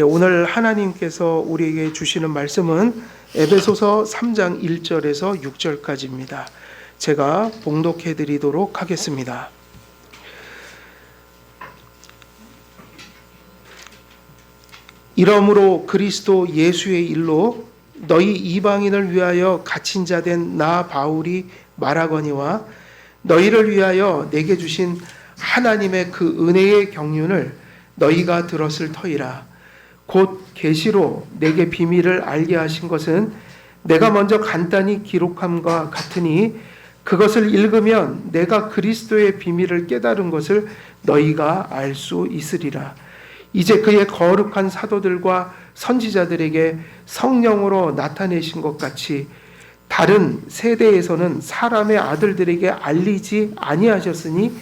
오늘 하나님께서 우리에게 주시는 말씀은 에베소서 3장 1절에서 6절까지입니다. 제가 봉독해 드리도록 하겠습니다. 이러므로 그리스도 예수의 일로 너희 이방인을 위하여 갇힌 자 된 나 바울이 말하거니와 너희를 위하여 내게 주신 하나님의 그 은혜의 경륜을 너희가 들었을 터이라. 곧 계시로 내게 비밀을 알게 하신 것은 내가 먼저 간단히 기록함과 같으니 그것을 읽으면 내가 그리스도의 비밀을 깨달은 것을 너희가 알 수 있으리라. 이제 그의 거룩한 사도들과 선지자들에게 성령으로 나타내신 것 같이 다른 세대에서는 사람의 아들들에게 알리지 아니하셨으니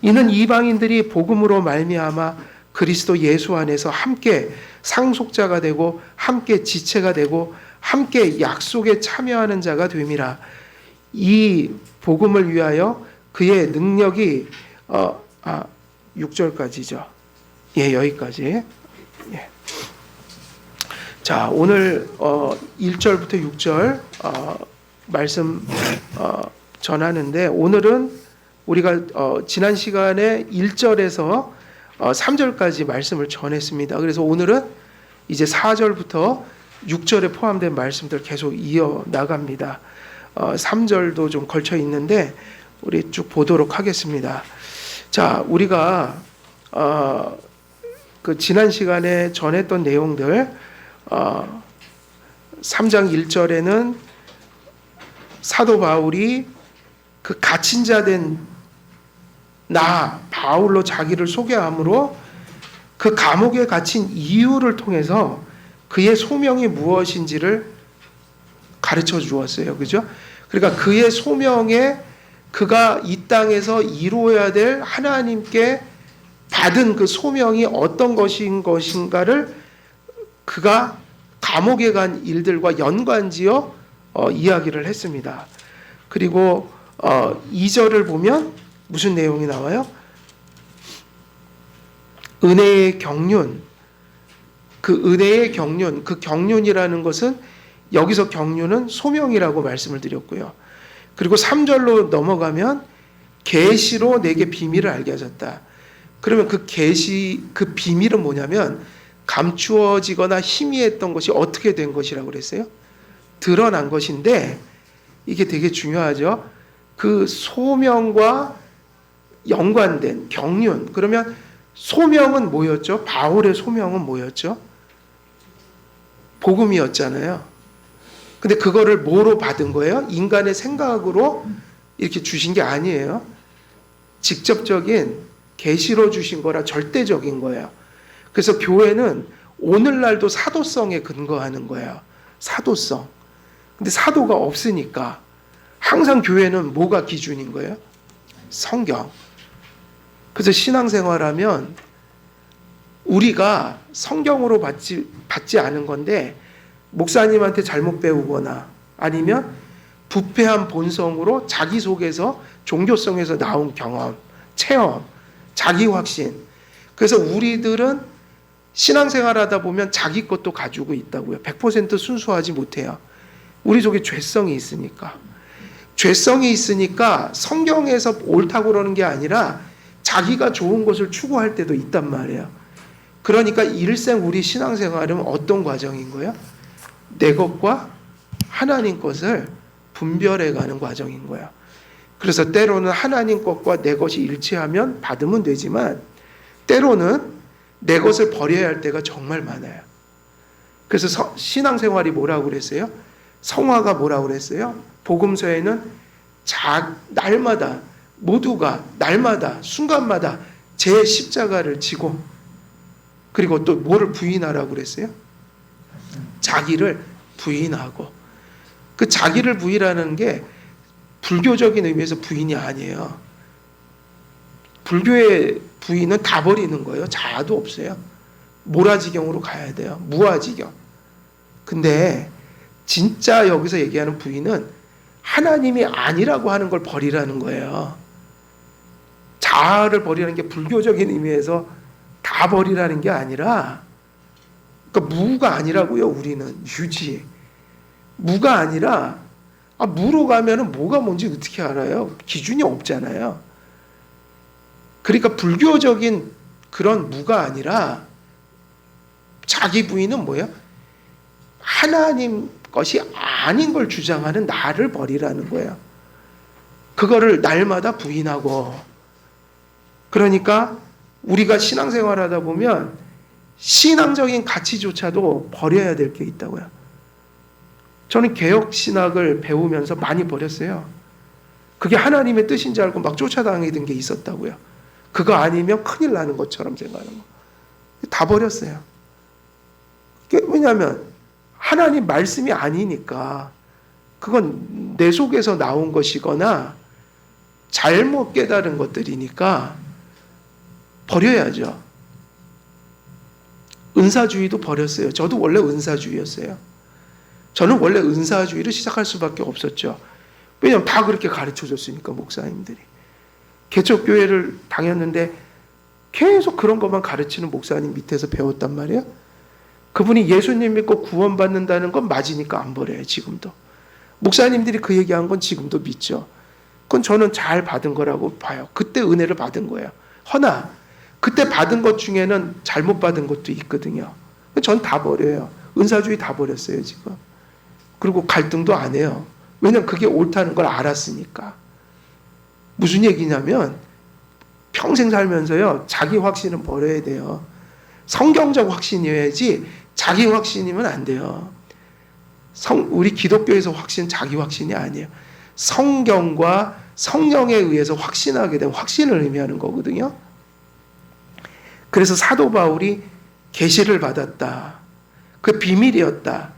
이는 이방인들이 복음으로 말미암아 그리스도 예수 안에서 함께 상속자가 되고 함께 지체가 되고 함께 약속에 참여하는 자가 됨이라. 이 복음을 위하여 그의 능력이 6절까지죠. 여기까지. 자, 오늘 1절부터 6절 말씀 전하는데, 오늘은 우리가 지난 시간에 1절에서 3절까지 말씀을 전했습니다. 그래서 오늘은 이제 4절부터 6절에 포함된 말씀들 계속 이어 나갑니다. 3절도 좀 걸쳐 있는데 우리 쭉 보도록 하겠습니다. 자, 우리가 그 지난 시간에 전했던 내용들, 3장 1절에는 사도 바울이 그 갇힌 자 된 나 바울로 자기를 소개함으로 그 감옥에 갇힌 이유를 통해서 그의 소명이 무엇인지를 가르쳐 주었어요. 그죠? 그러니까 그의 소명에 그가 이 땅에서 이루어야 될 하나님께 받은 그 소명이 어떤 것인가를 그가 감옥에 간 일들과 연관지어 이야기를 했습니다. 그리고 2절을 보면 무슨 내용이 나와요? 은혜의 경륜. 그 은혜의 경륜, 그 경륜이라는 것은 여기서 경륜은 소명이라고 말씀을 드렸고요. 그리고 3절로 넘어가면 계시로 내게 비밀을 알게 하셨다. 그러면 그 계시, 그 비밀은 뭐냐면 감추어지거나 희미했던 것이 어떻게 된 것이라고 그랬어요? 드러난 것인데, 이게 되게 중요하죠. 그 소명과 연관된 경륜. 그러면 소명은 뭐였죠? 바울의 소명은 뭐였죠? 복음이었잖아요. 근데 그거를 뭐로 받은 거예요? 인간의 생각으로 이렇게 주신 게 아니에요. 직접적인 계시로 주신 거라 절대적인 거예요. 그래서 교회는 오늘날도 사도성에 근거하는 거예요. 사도성. 근데 사도가 없으니까 항상 교회는 뭐가 기준인 거예요? 성경. 그래서 신앙생활하면 우리가 성경으로 받지 않은 건데, 목사님한테 잘못 배우거나 아니면 부패한 본성으로 자기 속에서 종교성에서 나온 경험, 체험, 자기 확신. 그래서 우리들은 신앙생활 하다 보면 자기 것도 가지고 있다고요. 100% 순수하지 못해요. 우리 속에 죄성이 있으니까. 죄성이 있으니까 성경에서 옳다고 그러는 게 아니라 자기가 좋은 것을 추구할 때도 있단 말이에요. 그러니까 일생 우리 신앙생활은 어떤 과정인 거예요? 내 것과 하나님 것을 분별해가는 과정인 거예요. 그래서 때로는 하나님 것과 내 것이 일치하면 받으면 되지만, 때로는 내 것을 버려야 할 때가 정말 많아요. 그래서 신앙생활이 뭐라고 그랬어요? 성화가 뭐라고 그랬어요? 복음서에는 날마다, 모두가 날마다 순간마다 제 십자가를 지고, 그리고 또 뭐를 부인하라고 그랬어요? 자기를 부인하고. 그 자기를 부인하는 게 불교적인 의미에서 부인이 아니에요. 불교의 부인은 다 버리는 거예요. 자아도 없어요. 모라지경으로 가야 돼요. 무아지경. 근데 진짜 여기서 얘기하는 부인은 하나님이 아니라고 하는 걸 버리라는 거예요. 자아를 버리는 게 불교적인 의미에서 다 버리라는 게 아니라 그러니까 무가 아니라고요. 우리는 유지. 무가 아니라 무로 가면은 뭐가 뭔지 어떻게 알아요? 기준이 없잖아요. 그러니까 불교적인 그런 무가 아니라 자기 부인은 뭐예요? 하나님 것이 아닌 걸 주장하는 나를 버리라는 거예요. 그거를 날마다 부인하고. 그러니까 우리가 신앙생활하다 보면 신앙적인 가치조차도 버려야 될 게 있다고요. 저는 개혁신학을 배우면서 많이 버렸어요. 그게 하나님의 뜻인 줄 알고 막 쫓아다니던 게 있었다고요. 그거 아니면 큰일 나는 것처럼 생각하는 거. 다 버렸어요. 왜냐하면 하나님 말씀이 아니니까 그건 내 속에서 나온 것이거나 잘못 깨달은 것들이니까 버려야죠. 은사주의도 버렸어요. 저도 원래 은사주의였어요. 저는 원래 은사주의를 시작할 수밖에 없었죠. 왜냐하면 다 그렇게 가르쳐줬으니까 목사님들이. 개척교회를 다녔는데 계속 그런 것만 가르치는 목사님 밑에서 배웠단 말이에요. 그분이 예수님 믿고 구원받는다는 건 맞으니까 안 버려요. 지금도. 목사님들이 그 얘기한 건 지금도 믿죠. 그건 저는 잘 받은 거라고 봐요. 그때 은혜를 받은 거예요. 허나 그때 받은 것 중에는 잘못 받은 것도 있거든요. 전 다 버려요. 은사주의 다 버렸어요 지금. 그리고 갈등도 안 해요. 왜냐면 그게 옳다는 걸 알았으니까. 무슨 얘기냐면 평생 살면서요 자기 확신은 버려야 돼요. 성경적 확신이어야지 자기 확신이면 안 돼요. 우리 기독교에서 확신 자기 확신이 아니에요. 성경과 성령에 의해서 확신하게 된 확신을 의미하는 거거든요. 그래서 사도 바울이 계시를 받았다. 그 비밀이었다.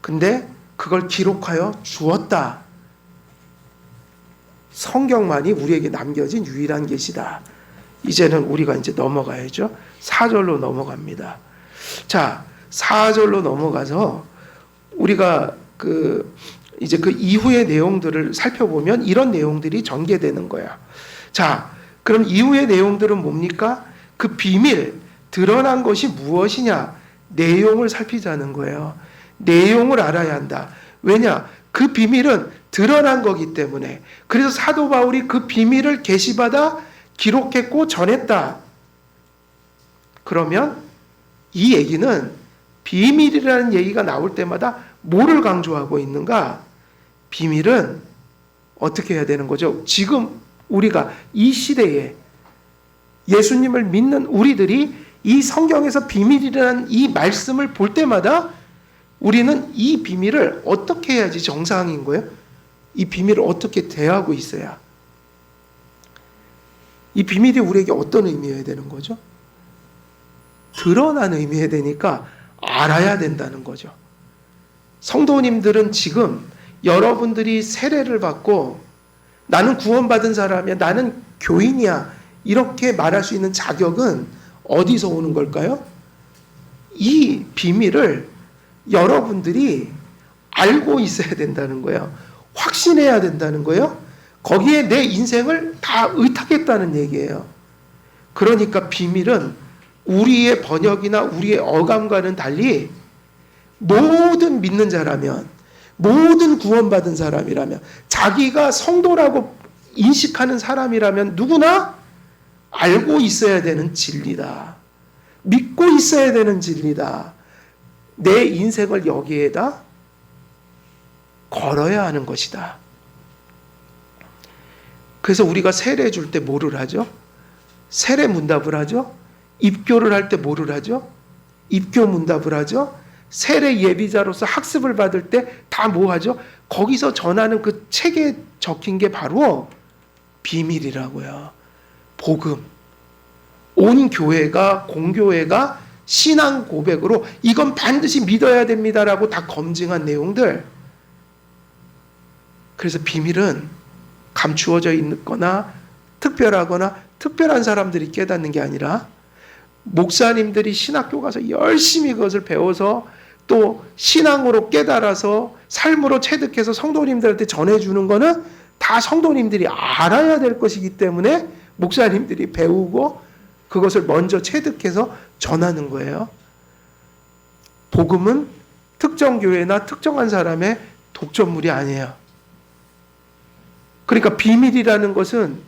근데 그걸 기록하여 주었다. 성경만이 우리에게 남겨진 유일한 계시다. 이제는 우리가 이제 넘어가야죠. 4절로 넘어갑니다. 자, 4절로 넘어가서 우리가 이제 그 이후의 내용들을 살펴보면 이런 내용들이 전개되는 거야. 자, 그럼 이후의 내용들은 뭡니까? 그 비밀, 드러난 것이 무엇이냐? 내용을 살피자는 거예요. 내용을 알아야 한다. 왜냐? 그 비밀은 드러난 거기 때문에. 그래서 사도 바울이 그 비밀을 계시받아 기록했고 전했다. 그러면 이 얘기는 비밀이라는 얘기가 나올 때마다 뭐를 강조하고 있는가? 비밀은 어떻게 해야 되는 거죠? 지금 우리가 이 시대에 예수님을 믿는 우리들이 이 성경에서 비밀이라는 이 말씀을 볼 때마다 우리는 이 비밀을 어떻게 해야지 정상인 거예요? 이 비밀을 어떻게 대하고 있어야? 이 비밀이 우리에게 어떤 의미여야 되는 거죠? 드러난 의미여야 되니까 알아야 된다는 거죠. 성도님들은 지금 여러분들이 세례를 받고 나는 구원받은 사람이야, 나는 교인이야 이렇게 말할 수 있는 자격은 어디서 오는 걸까요? 이 비밀을 여러분들이 알고 있어야 된다는 거예요. 확신해야 된다는 거예요. 거기에 내 인생을 다 의탁했다는 얘기예요. 그러니까 비밀은 우리의 번역이나 우리의 어감과는 달리 모든 믿는 자라면, 모든 구원받은 사람이라면, 자기가 성도라고 인식하는 사람이라면 누구나 알고 있어야 되는 진리다. 믿고 있어야 되는 진리다. 내 인생을 여기에다 걸어야 하는 것이다. 그래서 우리가 세례 줄 때 뭐를 하죠? 세례 문답을 하죠? 입교를 할 때 뭐를 하죠? 입교 문답을 하죠? 세례 예비자로서 학습을 받을 때 다 뭐 하죠? 거기서 전하는 그 책에 적힌 게 바로 비밀이라고요. 복음. 온 교회가, 공교회가 신앙 고백으로 이건 반드시 믿어야 됩니다라고 다 검증한 내용들. 그래서 비밀은 감추어져 있거나 특별하거나 특별한 사람들이 깨닫는 게 아니라 목사님들이 신학교 가서 열심히 그것을 배워서 또 신앙으로 깨달아서 삶으로 체득해서 성도님들한테 전해주는 거는 다 성도님들이 알아야 될 것이기 때문에 목사님들이 배우고 그것을 먼저 체득해서 전하는 거예요. 복음은 특정 교회나 특정한 사람의 독점물이 아니에요. 그러니까 비밀이라는 것은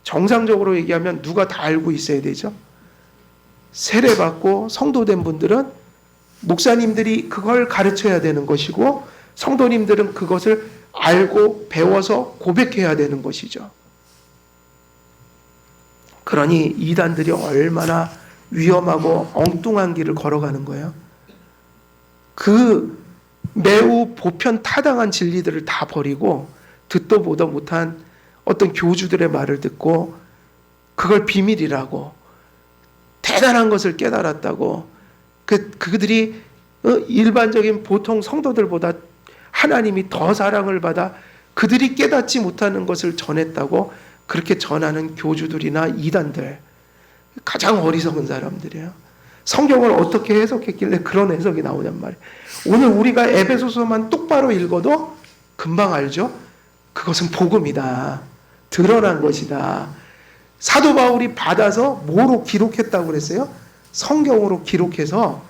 정상적으로 얘기하면 누가 다 알고 있어야 되죠. 세례받고 성도된 분들은 목사님들이 그걸 가르쳐야 되는 것이고, 성도님들은 그것을 알고 배워서 고백해야 되는 것이죠. 그러니 이단들이 얼마나 위험하고 엉뚱한 길을 걸어가는 거예요. 그 매우 보편 타당한 진리들을 다 버리고 듣도 보도 못한 어떤 교주들의 말을 듣고 그걸 비밀이라고, 대단한 것을 깨달았다고, 그들이 일반적인 보통 성도들보다 하나님이 더 사랑을 받아 그들이 깨닫지 못하는 것을 전했다고 그렇게 전하는 교주들이나 이단들, 가장 어리석은 사람들이에요. 성경을 어떻게 해석했길래 그런 해석이 나오냔 말이에요. 오늘 우리가 에베소서만 똑바로 읽어도 금방 알죠? 그것은 복음이다. 드러난 것이다. 사도 바울이 받아서 뭐로 기록했다고 그랬어요? 성경으로 기록해서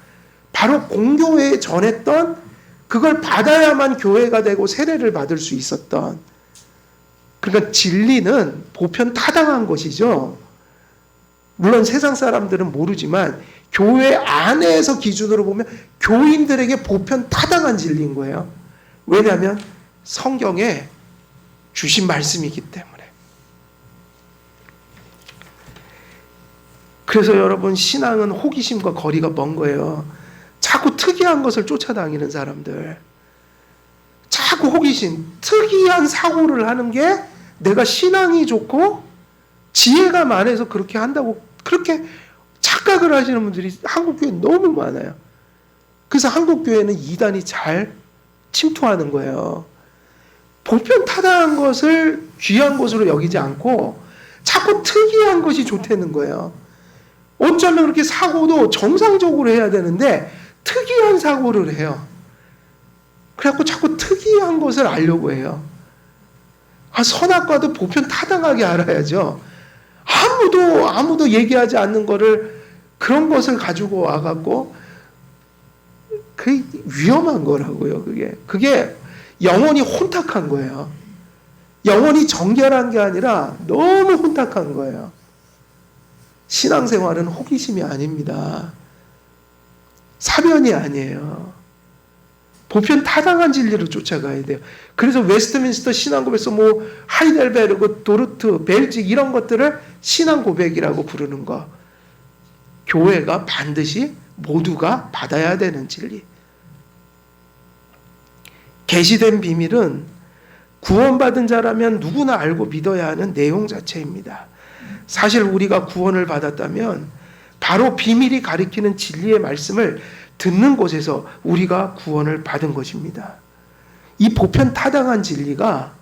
바로 공교회에 전했던, 그걸 받아야만 교회가 되고 세례를 받을 수 있었던, 그러니까 진리는 보편 타당한 것이죠. 물론 세상 사람들은 모르지만 교회 안에서 기준으로 보면 교인들에게 보편 타당한 진리인 거예요. 왜냐하면 성경에 주신 말씀이기 때문에. 그래서 여러분, 신앙은 호기심과 거리가 먼 거예요. 자꾸 특이한 것을 쫓아다니는 사람들, 자꾸 호기심, 특이한 사고를 하는 게 내가 신앙이 좋고 지혜가 많아서 그렇게 한다고 그렇게 착각을 하시는 분들이 한국교회에 너무 많아요. 그래서 한국교회는 이단이 잘 침투하는 거예요. 보편 타당한 것을 귀한 것으로 여기지 않고 자꾸 특이한 것이 좋다는 거예요. 어쩌면 그렇게 사고도 정상적으로 해야 되는데 특이한 사고를 해요. 그래갖고 자꾸 특이한 것을 알려고 해요. 선악과도 보편 타당하게 알아야죠. 아무도 얘기하지 않는 거를, 그런 것을 가지고 와갖고, 그게 위험한 거라고요, 그게 영혼이 혼탁한 거예요. 영혼이 정결한 게 아니라 너무 혼탁한 거예요. 신앙생활은 호기심이 아닙니다. 사변이 아니에요. 보편 타당한 진리를 쫓아가야 돼요. 그래서 웨스트민스터 신앙고백에서 하이델베르그, 도르트, 벨직 이런 것들을 신앙고백이라고 부르는 거. 교회가 반드시 모두가 받아야 되는 진리. 계시된 비밀은 구원받은 자라면 누구나 알고 믿어야 하는 내용 자체입니다. 사실 우리가 구원을 받았다면 바로 비밀이 가리키는 진리의 말씀을 듣는 곳에서 우리가 구원을 받은 것입니다. 이 보편 타당한 진리가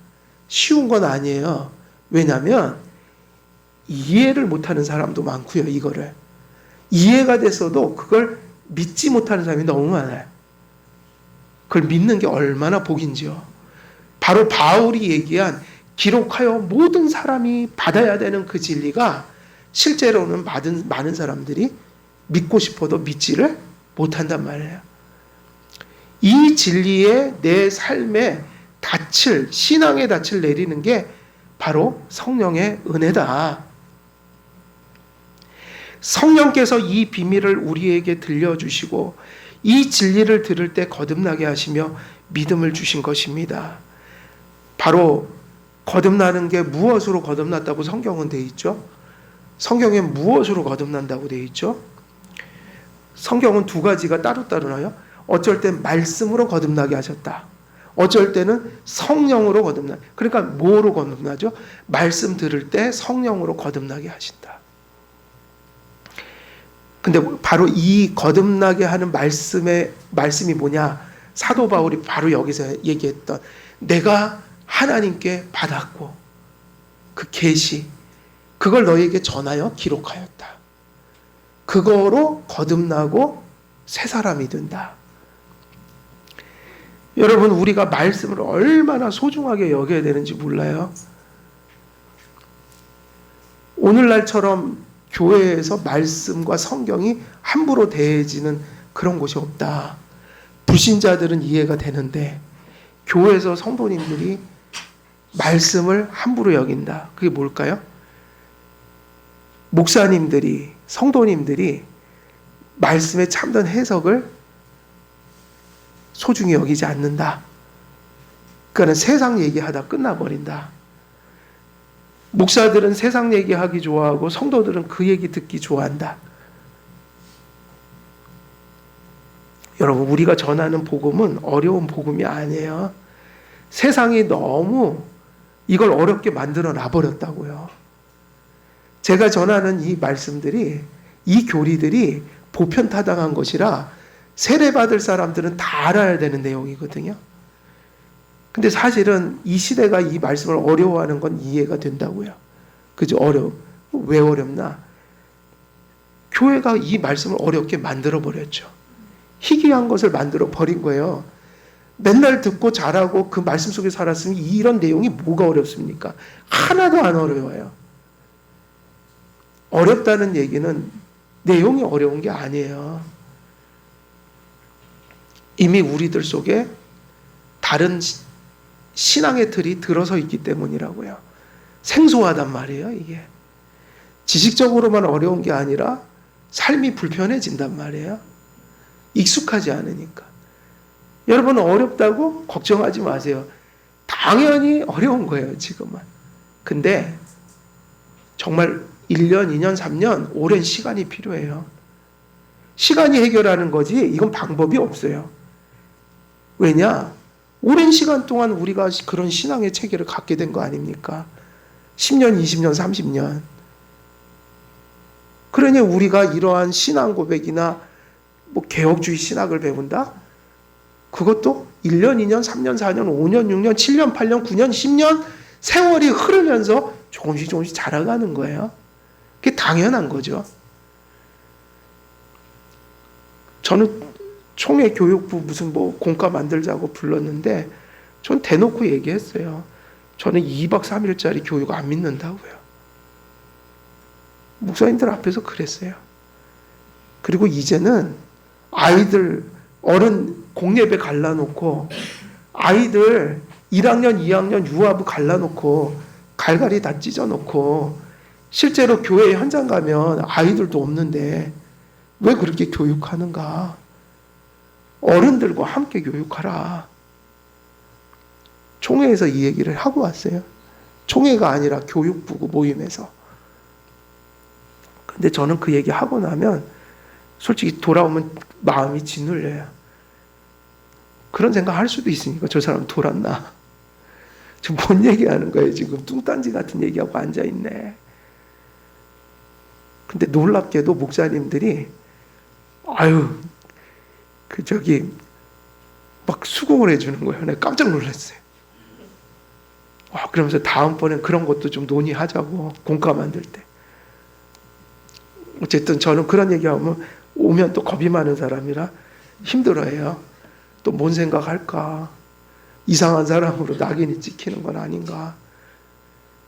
쉬운 건 아니에요. 왜냐하면 이해를 못하는 사람도 많고요. 이거를 이해가 됐어도 그걸 믿지 못하는 사람이 너무 많아요. 그걸 믿는 게 얼마나 복인지요. 바로 바울이 얘기한 기록하여 모든 사람이 받아야 되는 그 진리가 실제로는 많은 사람들이 믿고 싶어도 믿지를 못한단 말이에요. 이 진리에 내 삶의 닻을, 신앙의 닻을 내리는 게 바로 성령의 은혜다. 성령께서 이 비밀을 우리에게 들려주시고 이 진리를 들을 때 거듭나게 하시며 믿음을 주신 것입니다. 바로 거듭나는 게 무엇으로 거듭났다고 성경은 되어 있죠? 성경에 무엇으로 거듭난다고 되어 있죠? 성경은 두 가지가 따로따로 나요. 어쩔 땐 말씀으로 거듭나게 하셨다. 어쩔 때는 성령으로 거듭나. 그러니까 뭐로 거듭나죠? 말씀 들을 때 성령으로 거듭나게 하신다. 근데 바로 이 거듭나게 하는 말씀이 뭐냐? 사도 바울이 바로 여기서 얘기했던, 내가 하나님께 받았고 그 계시, 그걸 너에게 전하여 기록하였다. 그거로 거듭나고 새 사람이 된다. 여러분, 우리가 말씀을 얼마나 소중하게 여겨야 되는지 몰라요? 오늘날처럼 교회에서 말씀과 성경이 함부로 대해지는 그런 곳이 없다. 불신자들은 이해가 되는데 교회에서 성도님들이 말씀을 함부로 여긴다. 그게 뭘까요? 목사님들이, 성도님들이 말씀의 참된 해석을 소중히 여기지 않는다. 그러니까 세상 얘기하다 끝나버린다. 목사들은 세상 얘기하기 좋아하고 성도들은 그 얘기 듣기 좋아한다. 여러분, 우리가 전하는 복음은 어려운 복음이 아니에요. 세상이 너무 이걸 어렵게 만들어 놔버렸다고요. 제가 전하는 이 말씀들이, 이 교리들이 보편타당한 것이라 세례받을 사람들은 다 알아야 되는 내용이거든요. 근데 사실은 이 시대가 이 말씀을 어려워하는 건 이해가 된다고요. 그죠? 왜 어렵나? 교회가 이 말씀을 어렵게 만들어 버렸죠. 희귀한 것을 만들어 버린 거예요. 맨날 듣고 잘하고 그 말씀 속에 살았으면 이런 내용이 뭐가 어렵습니까? 하나도 안 어려워요. 어렵다는 얘기는 내용이 어려운 게 아니에요. 이미 우리들 속에 다른 신앙의 틀이 들어서 있기 때문이라고요. 생소하단 말이에요, 이게. 지식적으로만 어려운 게 아니라 삶이 불편해진단 말이에요. 익숙하지 않으니까. 여러분, 어렵다고 걱정하지 마세요. 당연히 어려운 거예요, 지금은. 근데 정말 1년, 2년, 3년 오랜 시간이 필요해요. 시간이 해결하는 거지 이건 방법이 없어요. 왜냐? 오랜 시간 동안 우리가 그런 신앙의 체계를 갖게 된 거 아닙니까? 10년, 20년, 30년. 그러니 우리가 이러한 신앙 고백이나 개혁주의 신학을 배운다? 그것도 1년, 2년, 3년, 4년, 5년, 6년, 7년, 8년, 9년, 10년 세월이 흐르면서 조금씩 자라가는 거예요. 그게 당연한 거죠. 저는 총회 교육부 무슨 공과 만들자고 불렀는데 전 대놓고 얘기했어요. 저는 2박 3일짜리 교육 안 믿는다고요. 목사님들 앞에서 그랬어요. 그리고 이제는 아이들 어른 공예배 갈라놓고 아이들 1학년, 2학년 유아부 갈라놓고 갈갈이 다 찢어놓고 실제로 교회 현장 가면 아이들도 없는데 왜 그렇게 교육하는가? 어른들과 함께 교육하라. 총회에서 이 얘기를 하고 왔어요. 총회가 아니라 교육부 모임에서. 근데 저는 그 얘기 하고 나면 솔직히 돌아오면 마음이 짓눌려요. 그런 생각 할 수도 있으니까 저 사람 돌았나? 지금 뭔 얘기하는 거예요? 지금 뚱딴지 같은 얘기하고 앉아있네. 근데 놀랍게도 목사님들이 막 수긍을 해주는 거예요. 내가 깜짝 놀랐어요. 그러면서 다음번엔 그런 것도 좀 논의하자고, 공과 만들 때. 어쨌든 저는 그런 얘기하면 오면 또 겁이 많은 사람이라 힘들어해요. 또 뭔 생각할까? 이상한 사람으로 낙인이 찍히는 건 아닌가?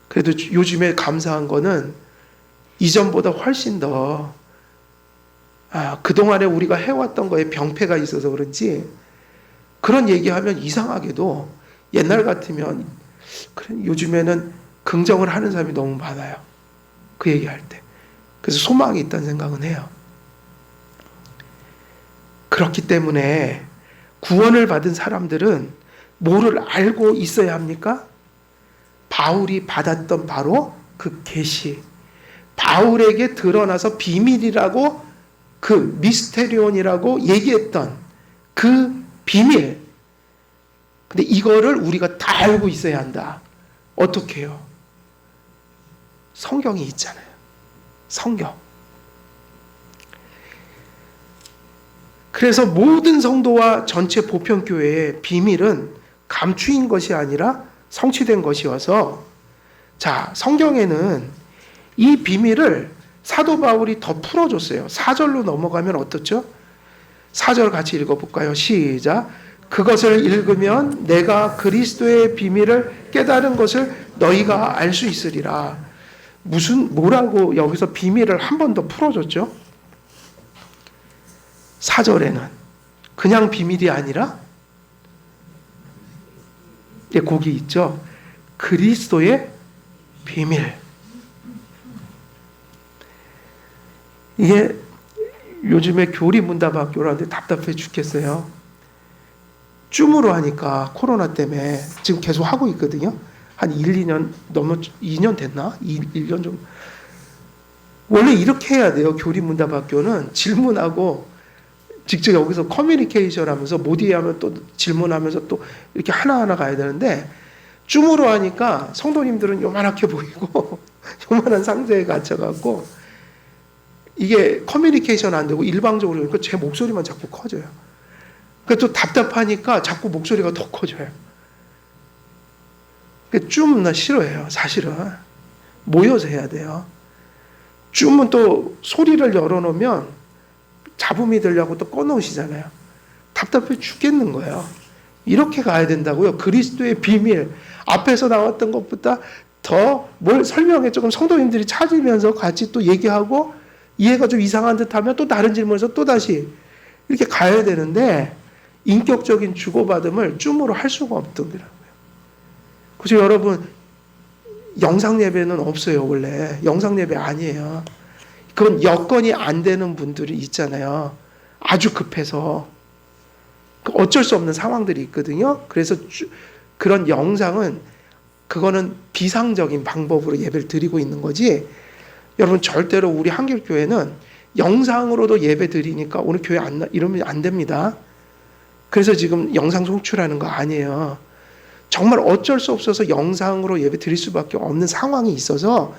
그래도 요즘에 감사한 거는 이전보다 훨씬 더 그동안에 우리가 해왔던 거에 병폐가 있어서 그런지 그런 얘기하면 이상하게도 옛날 같으면 요즘에는 긍정을 하는 사람이 너무 많아요. 그 얘기할 때. 그래서 소망이 있다는 생각은 해요. 그렇기 때문에 구원을 받은 사람들은 뭐를 알고 있어야 합니까? 바울이 받았던 바로 그 계시, 바울에게 드러나서 비밀이라고 그 미스테리온이라고 얘기했던 그 비밀. 근데 이거를 우리가 다 알고 있어야 한다. 어떻게 해요? 성경이 있잖아요. 성경. 그래서 모든 성도와 전체 보편교회의 비밀은 감추인 것이 아니라 성취된 것이어서, 자, 성경에는 이 비밀을 사도 바울이 더 풀어줬어요. 4절로 넘어가면 어떻죠? 4절 같이 읽어볼까요? 시작. 그것을 읽으면 내가 그리스도의 비밀을 깨달은 것을 너희가 알 수 있으리라. 뭐라고 여기서 비밀을 한 번 더 풀어줬죠? 4절에는 그냥 비밀이 아니라 예, 거기 있죠. 그리스도의 비밀. 이게 요즘에 교리문답학교라는데 답답해 죽겠어요. 줌으로 하니까 코로나 때문에 지금 계속 하고 있거든요. 한 1, 2년 넘어 2년 됐나? 1년 좀. 원래 이렇게 해야 돼요. 교리문답학교는 질문하고 직접 여기서 커뮤니케이션 하면서 못 이해하면 또 질문하면서 또 이렇게 하나하나 가야 되는데 줌으로 하니까 성도님들은 요만하게 보이고 요만한 상자에 갇혀갖고 이게 커뮤니케이션 안 되고 일방적으로 그러니까 제 목소리만 자꾸 커져요. 그러니까 또 답답하니까 자꾸 목소리가 더 커져요. 줌 나 싫어해요. 사실은 모여서 해야 돼요. 줌은 또 소리를 열어놓으면 잡음이 들려고 또 꺼놓으시잖아요. 답답해 죽겠는 거예요. 이렇게 가야 된다고요. 그리스도의 비밀 앞에서 나왔던 것보다 더 뭘 설명해 조금 성도님들이 찾으면서 같이 또 얘기하고 이해가 좀 이상한 듯 하면 또 다른 질문에서 또 다시 이렇게 가야 되는데 인격적인 주고받음을 줌으로 할 수가 없더라고요. 그래서 여러분 영상 예배는 없어요. 원래 영상 예배 아니에요. 그건 여건이 안 되는 분들이 있잖아요. 아주 급해서 어쩔 수 없는 상황들이 있거든요. 그래서 그런 영상은 그거는 비상적인 방법으로 예배를 드리고 있는 거지. 여러분 절대로 우리 한길교회는 영상으로도 예배 드리니까 오늘 교회 이러면 안 됩니다. 그래서 지금 영상 송출하는 거 아니에요. 정말 어쩔 수 없어서 영상으로 예배 드릴 수밖에 없는 상황이 있어서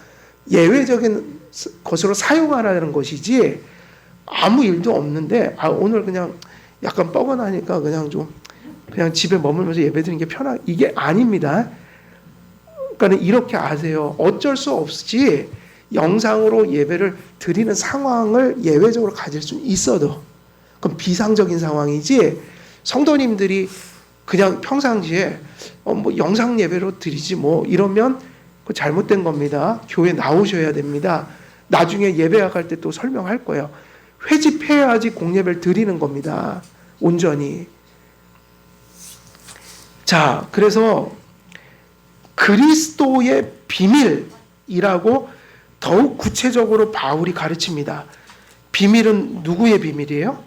예외적인 것으로 사용하라는 것이지 아무 일도 없는데 오늘 그냥 약간 뻐근하니까 그냥 집에 머물면서 예배 드리는 게 이게 아닙니다. 그러니까 이렇게 아세요. 어쩔 수 없이 영상으로 예배를 드리는 상황을 예외적으로 가질 수 있어도 그건 비상적인 상황이지 성도님들이 그냥 평상시에 뭐 영상 예배로 드리지 뭐 이러면 그 잘못된 겁니다. 교회 나오셔야 됩니다. 나중에 예배할 때 또 설명할 거예요. 회집해야지 공예배를 드리는 겁니다. 온전히. 자, 그래서 그리스도의 비밀이라고 더욱 구체적으로 바울이 가르칩니다. 비밀은 누구의 비밀이에요?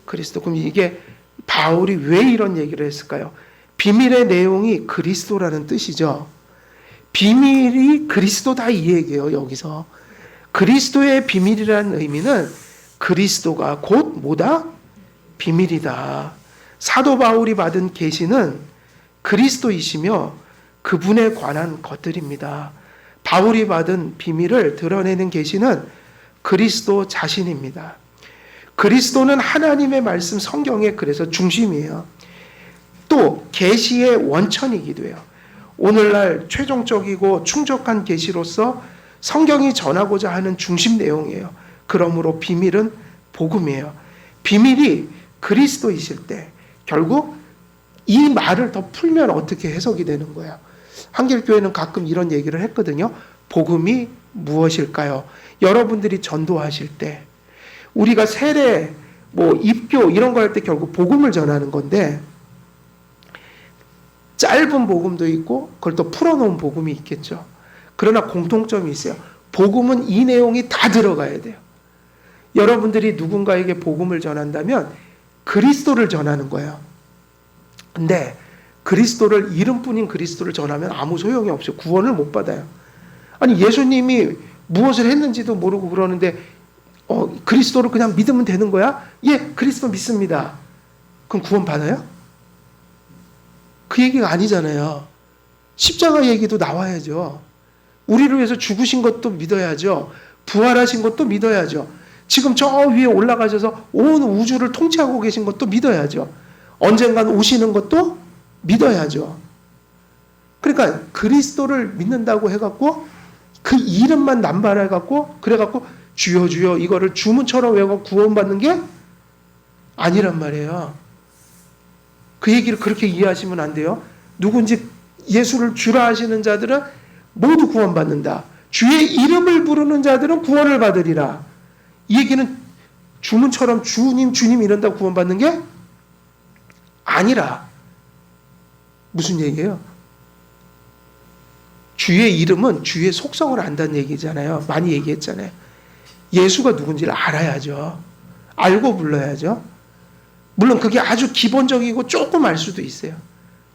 그리스도. 그럼 이게 바울이 왜 이런 얘기를 했을까요? 비밀의 내용이 그리스도라는 뜻이죠. 비밀이 그리스도다 이 얘기예요. 여기서 그리스도의 비밀이라는 의미는 그리스도가 곧 뭐다? 비밀이다. 사도 바울이 받은 계시는 그리스도이시며 그분에 관한 것들입니다. 바울이 받은 비밀을 드러내는 계시는 그리스도 자신입니다. 그리스도는 하나님의 말씀 성경의 그래서 중심이에요. 또 계시의 원천이기도 해요. 오늘날 최종적이고 충족한 계시로서 성경이 전하고자 하는 중심 내용이에요. 그러므로 비밀은 복음이에요. 비밀이 그리스도이실 때 결국 이 말을 더 풀면 어떻게 해석이 되는 거예요? 한길교회는 가끔 이런 얘기를 했거든요. 복음이 무엇일까요? 여러분들이 전도하실 때 우리가 세례, 입교 이런 거 할 때 결국 복음을 전하는 건데 짧은 복음도 있고 그걸 또 풀어놓은 복음이 있겠죠. 그러나 공통점이 있어요. 복음은 이 내용이 다 들어가야 돼요. 여러분들이 누군가에게 복음을 전한다면 그리스도를 전하는 거예요. 근데 그리스도를 이름뿐인 그리스도를 전하면 아무 소용이 없어요. 구원을 못 받아요. 아니 예수님이 무엇을 했는지도 모르고 그러는데 그리스도를 그냥 믿으면 되는 거야? 예, 그리스도 믿습니다. 그럼 구원 받아요? 그 얘기가 아니잖아요. 십자가 얘기도 나와야죠. 우리를 위해서 죽으신 것도 믿어야죠. 부활하신 것도 믿어야죠. 지금 저 위에 올라가셔서 온 우주를 통치하고 계신 것도 믿어야죠. 언젠간 오시는 것도 믿어야죠. 그러니까 그리스도를 믿는다고 해갖고 그 이름만 남발해갖고 그래갖고 주여 주여 이거를 주문처럼 외우고 구원받는 게 아니란 말이에요. 그 얘기를 그렇게 이해하시면 안 돼요. 누군지 예수를 주라 하시는 자들은 모두 구원받는다. 주의 이름을 부르는 자들은 구원을 받으리라. 이 얘기는 주문처럼 주님 주님 이런다고 구원받는 게 아니라. 무슨 얘기예요? 주의 이름은 주의 속성을 안다는 얘기잖아요. 많이 얘기했잖아요. 예수가 누군지를 알아야죠. 알고 불러야죠. 물론 그게 아주 기본적이고 조금 알 수도 있어요.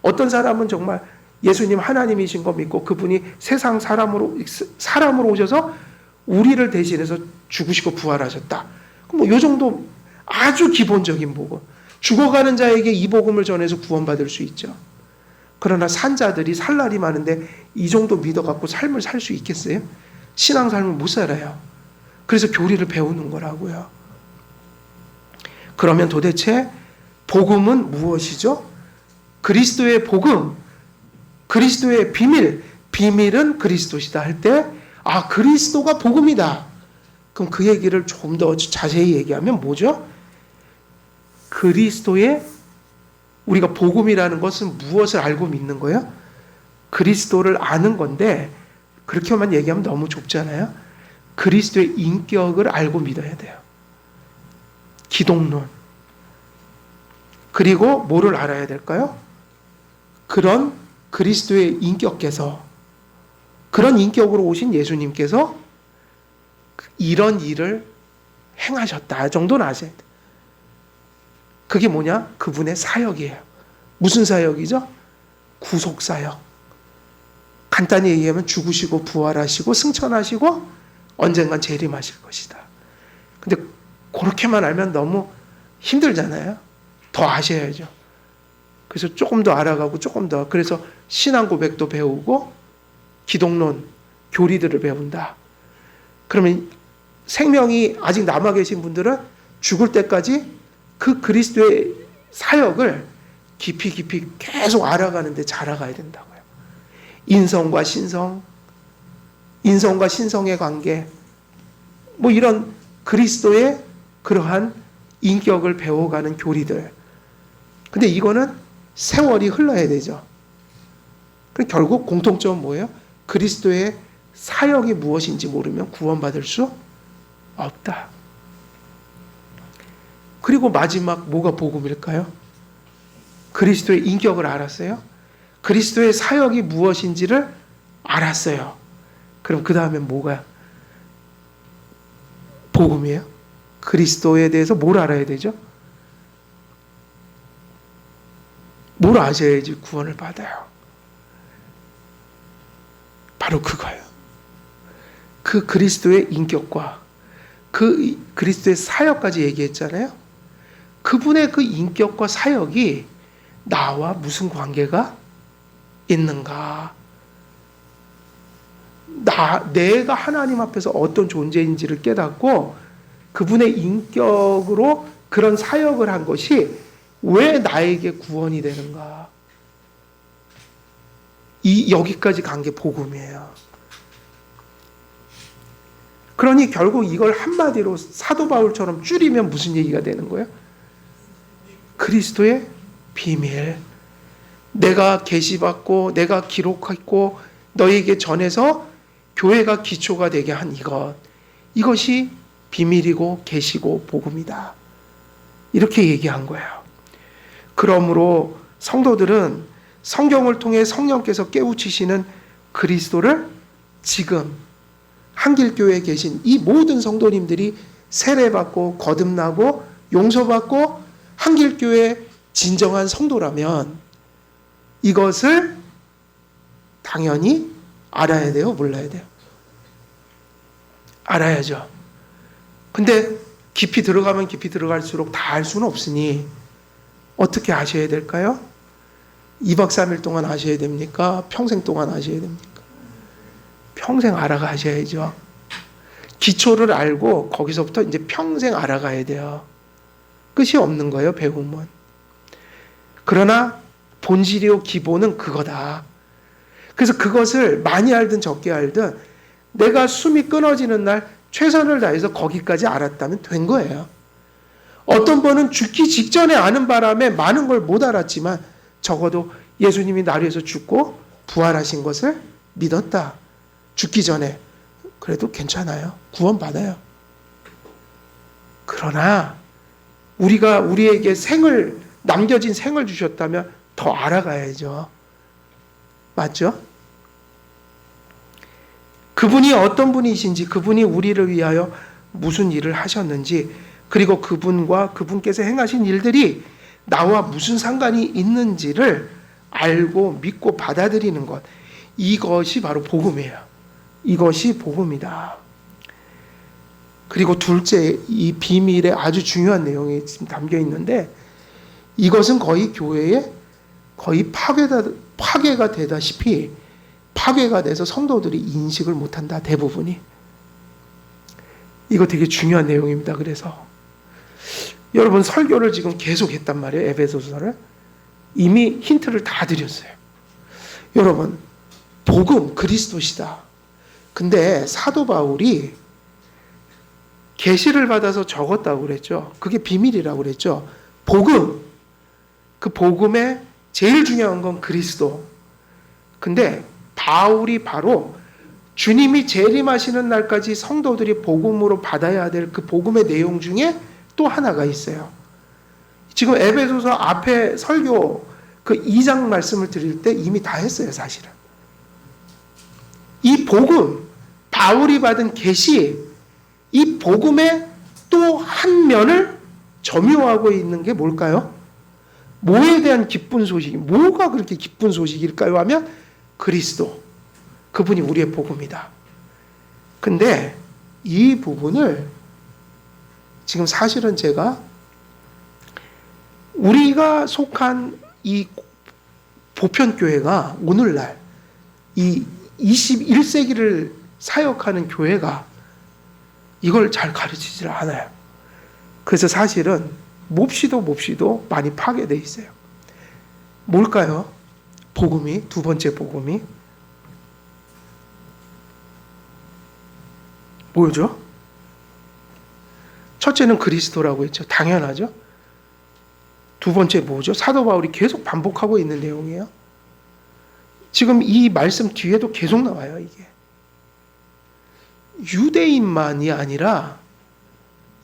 어떤 사람은 정말 예수님 하나님이신 거 믿고 그분이 세상 사람으로 오셔서 우리를 대신해서 죽으시고 부활하셨다. 뭐 요 정도 아주 기본적인 복음. 죽어가는 자에게 이 복음을 전해서 구원받을 수 있죠. 그러나 산자들이 살 날이 많은데 이 정도 믿어갖고 삶을 살 수 있겠어요? 신앙 삶을 못 살아요. 그래서 교리를 배우는 거라고요. 그러면 도대체 복음은 무엇이죠? 그리스도의 복음, 그리스도의 비밀, 비밀은 그리스도시다 할 때, 아, 그리스도가 복음이다. 그럼 그 얘기를 좀 더 자세히 얘기하면 뭐죠? 그리스도의, 우리가 복음이라는 것은 무엇을 알고 믿는 거예요? 그리스도를 아는 건데, 그렇게만 얘기하면 너무 좁잖아요. 그리스도의 인격을 알고 믿어야 돼요. 기독론. 그리고 뭐를 알아야 될까요? 그런 그리스도의 인격께서, 그런 인격으로 오신 예수님께서 이런 일을 행하셨다 정도는 아셔야 돼요. 그게 뭐냐? 그분의 사역이에요. 무슨 사역이죠? 구속사역. 간단히 얘기하면 죽으시고 부활하시고 승천하시고 언젠간 재림하실 것이다. 근데 그렇게만 알면 너무 힘들잖아요. 더 아셔야죠. 그래서 조금 더 알아가고 조금 더, 그래서 신앙 고백도 배우고 기독론, 교리들을 배운다. 그러면 생명이 아직 남아 계신 분들은 죽을 때까지 그 그리스도의 사역을 깊이 깊이 계속 알아가는데 자라가야 된다고요. 인성과 신성, 인성과 신성의 관계, 뭐 이런 그리스도의 그러한 인격을 배워가는 교리들. 근데 이거는 세월이 흘러야 되죠. 결국 공통점은 뭐예요? 그리스도의 사역이 무엇인지 모르면 구원받을 수 없다. 그리고 마지막 뭐가 복음일까요? 그리스도의 인격을 알았어요. 그리스도의 사역이 무엇인지를 알았어요. 그럼 그 다음에 뭐가 복음이에요? 그리스도에 대해서 뭘 알아야 되죠? 뭘 아셔야지 구원을 받아요. 바로 그거예요. 그 그리스도의 인격과 그 그리스도의 사역까지 얘기했잖아요. 그분의 그 인격과 사역이 나와 무슨 관계가 있는가? 내가 하나님 앞에서 어떤 존재인지를 깨닫고 그분의 인격으로 그런 사역을 한 것이 왜 나에게 구원이 되는가? 여기까지 간 게 복음이에요. 그러니 결국 이걸 한마디로 사도 바울처럼 줄이면 무슨 얘기가 되는 거예요? 그리스도의 비밀. 내가 계시받고 내가 기록했고 너에게 전해서 교회가 기초가 되게 한 이것. 이것이 비밀이고 계시고 복음이다. 이렇게 얘기한 거예요. 그러므로 성도들은 성경을 통해 성령께서 깨우치시는 그리스도를 지금 한길교회에 계신 이 모든 성도님들이 세례받고 거듭나고 용서받고 한길교회 진정한 성도라면 이것을 당연히 알아야 돼요? 몰라야 돼요? 알아야죠. 근데 깊이 들어가면 깊이 들어갈수록 다 알 수는 없으니 어떻게 아셔야 될까요? 2박 3일 동안 아셔야 됩니까? 평생 동안 아셔야 됩니까? 평생 알아가셔야죠. 기초를 알고 거기서부터 이제 평생 알아가야 돼요. 끝이 없는 거예요, 배움은. 그러나 본질이요 기본은 그거다. 그래서 그것을 많이 알든 적게 알든 내가 숨이 끊어지는 날 최선을 다해서 거기까지 알았다면 된 거예요. 어떤 분은 죽기 직전에 아는 바람에 많은 걸 못 알았지만 적어도 예수님이 나를 위해서 죽고 부활하신 것을 믿었다. 죽기 전에. 그래도 괜찮아요. 구원받아요. 그러나 우리에게 생을 남겨진 생을 주셨다면 더 알아가야죠. 맞죠? 그분이 어떤 분이신지, 그분이 우리를 위하여 무슨 일을 하셨는지, 그리고 그분과 그분께서 행하신 일들이 나와 무슨 상관이 있는지를 알고 믿고 받아들이는 것, 이것이 바로 복음이에요. 이것이 복음이다. 그리고 둘째, 이 비밀에 아주 중요한 내용이 지금 담겨 있는데, 이것은 거의 교회에 거의 파괴가 되다시피 파괴가 돼서 성도들이 인식을 못한다, 대부분이. 이거 되게 중요한 내용입니다. 그래서 여러분, 설교를 지금 계속 했단 말이에요. 에베소서를 이미 힌트를 다 드렸어요. 여러분, 복음 그리스도시다. 근데 사도 바울이 계시를 받아서 적었다고 그랬죠. 그게 비밀이라고 그랬죠. 복음, 그 복음의 제일 중요한 건 그리스도. 근데 바울이 바로 주님이 재림하시는 날까지 성도들이 복음으로 받아야 될 그 복음의 내용 중에 또 하나가 있어요. 지금 에베소서 앞에 설교 그 2장 말씀을 드릴 때 이미 다 했어요, 사실은. 이 복음, 바울이 받은 계시, 이 복음의 또 한 면을 점유하고 있는 게 뭘까요? 뭐에 대한 기쁜 소식이, 뭐가 그렇게 기쁜 소식일까요? 하면 그리스도, 그분이 우리의 복음이다. 근데 이 부분을 지금 사실은 제가 우리가 속한 이 보편교회가 오늘날 이 21세기를 사역하는 교회가 이걸 잘 가르치질 않아요. 그래서 사실은 몹시도 많이 파괴되어 있어요. 뭘까요? 복음이, 두 번째 복음이 뭐죠? 첫째는 그리스도라고 했죠. 당연하죠. 두 번째 뭐죠? 사도 바울이 계속 반복하고 있는 내용이에요. 지금 이 말씀 뒤에도 계속 나와요, 이게. 유대인만이 아니라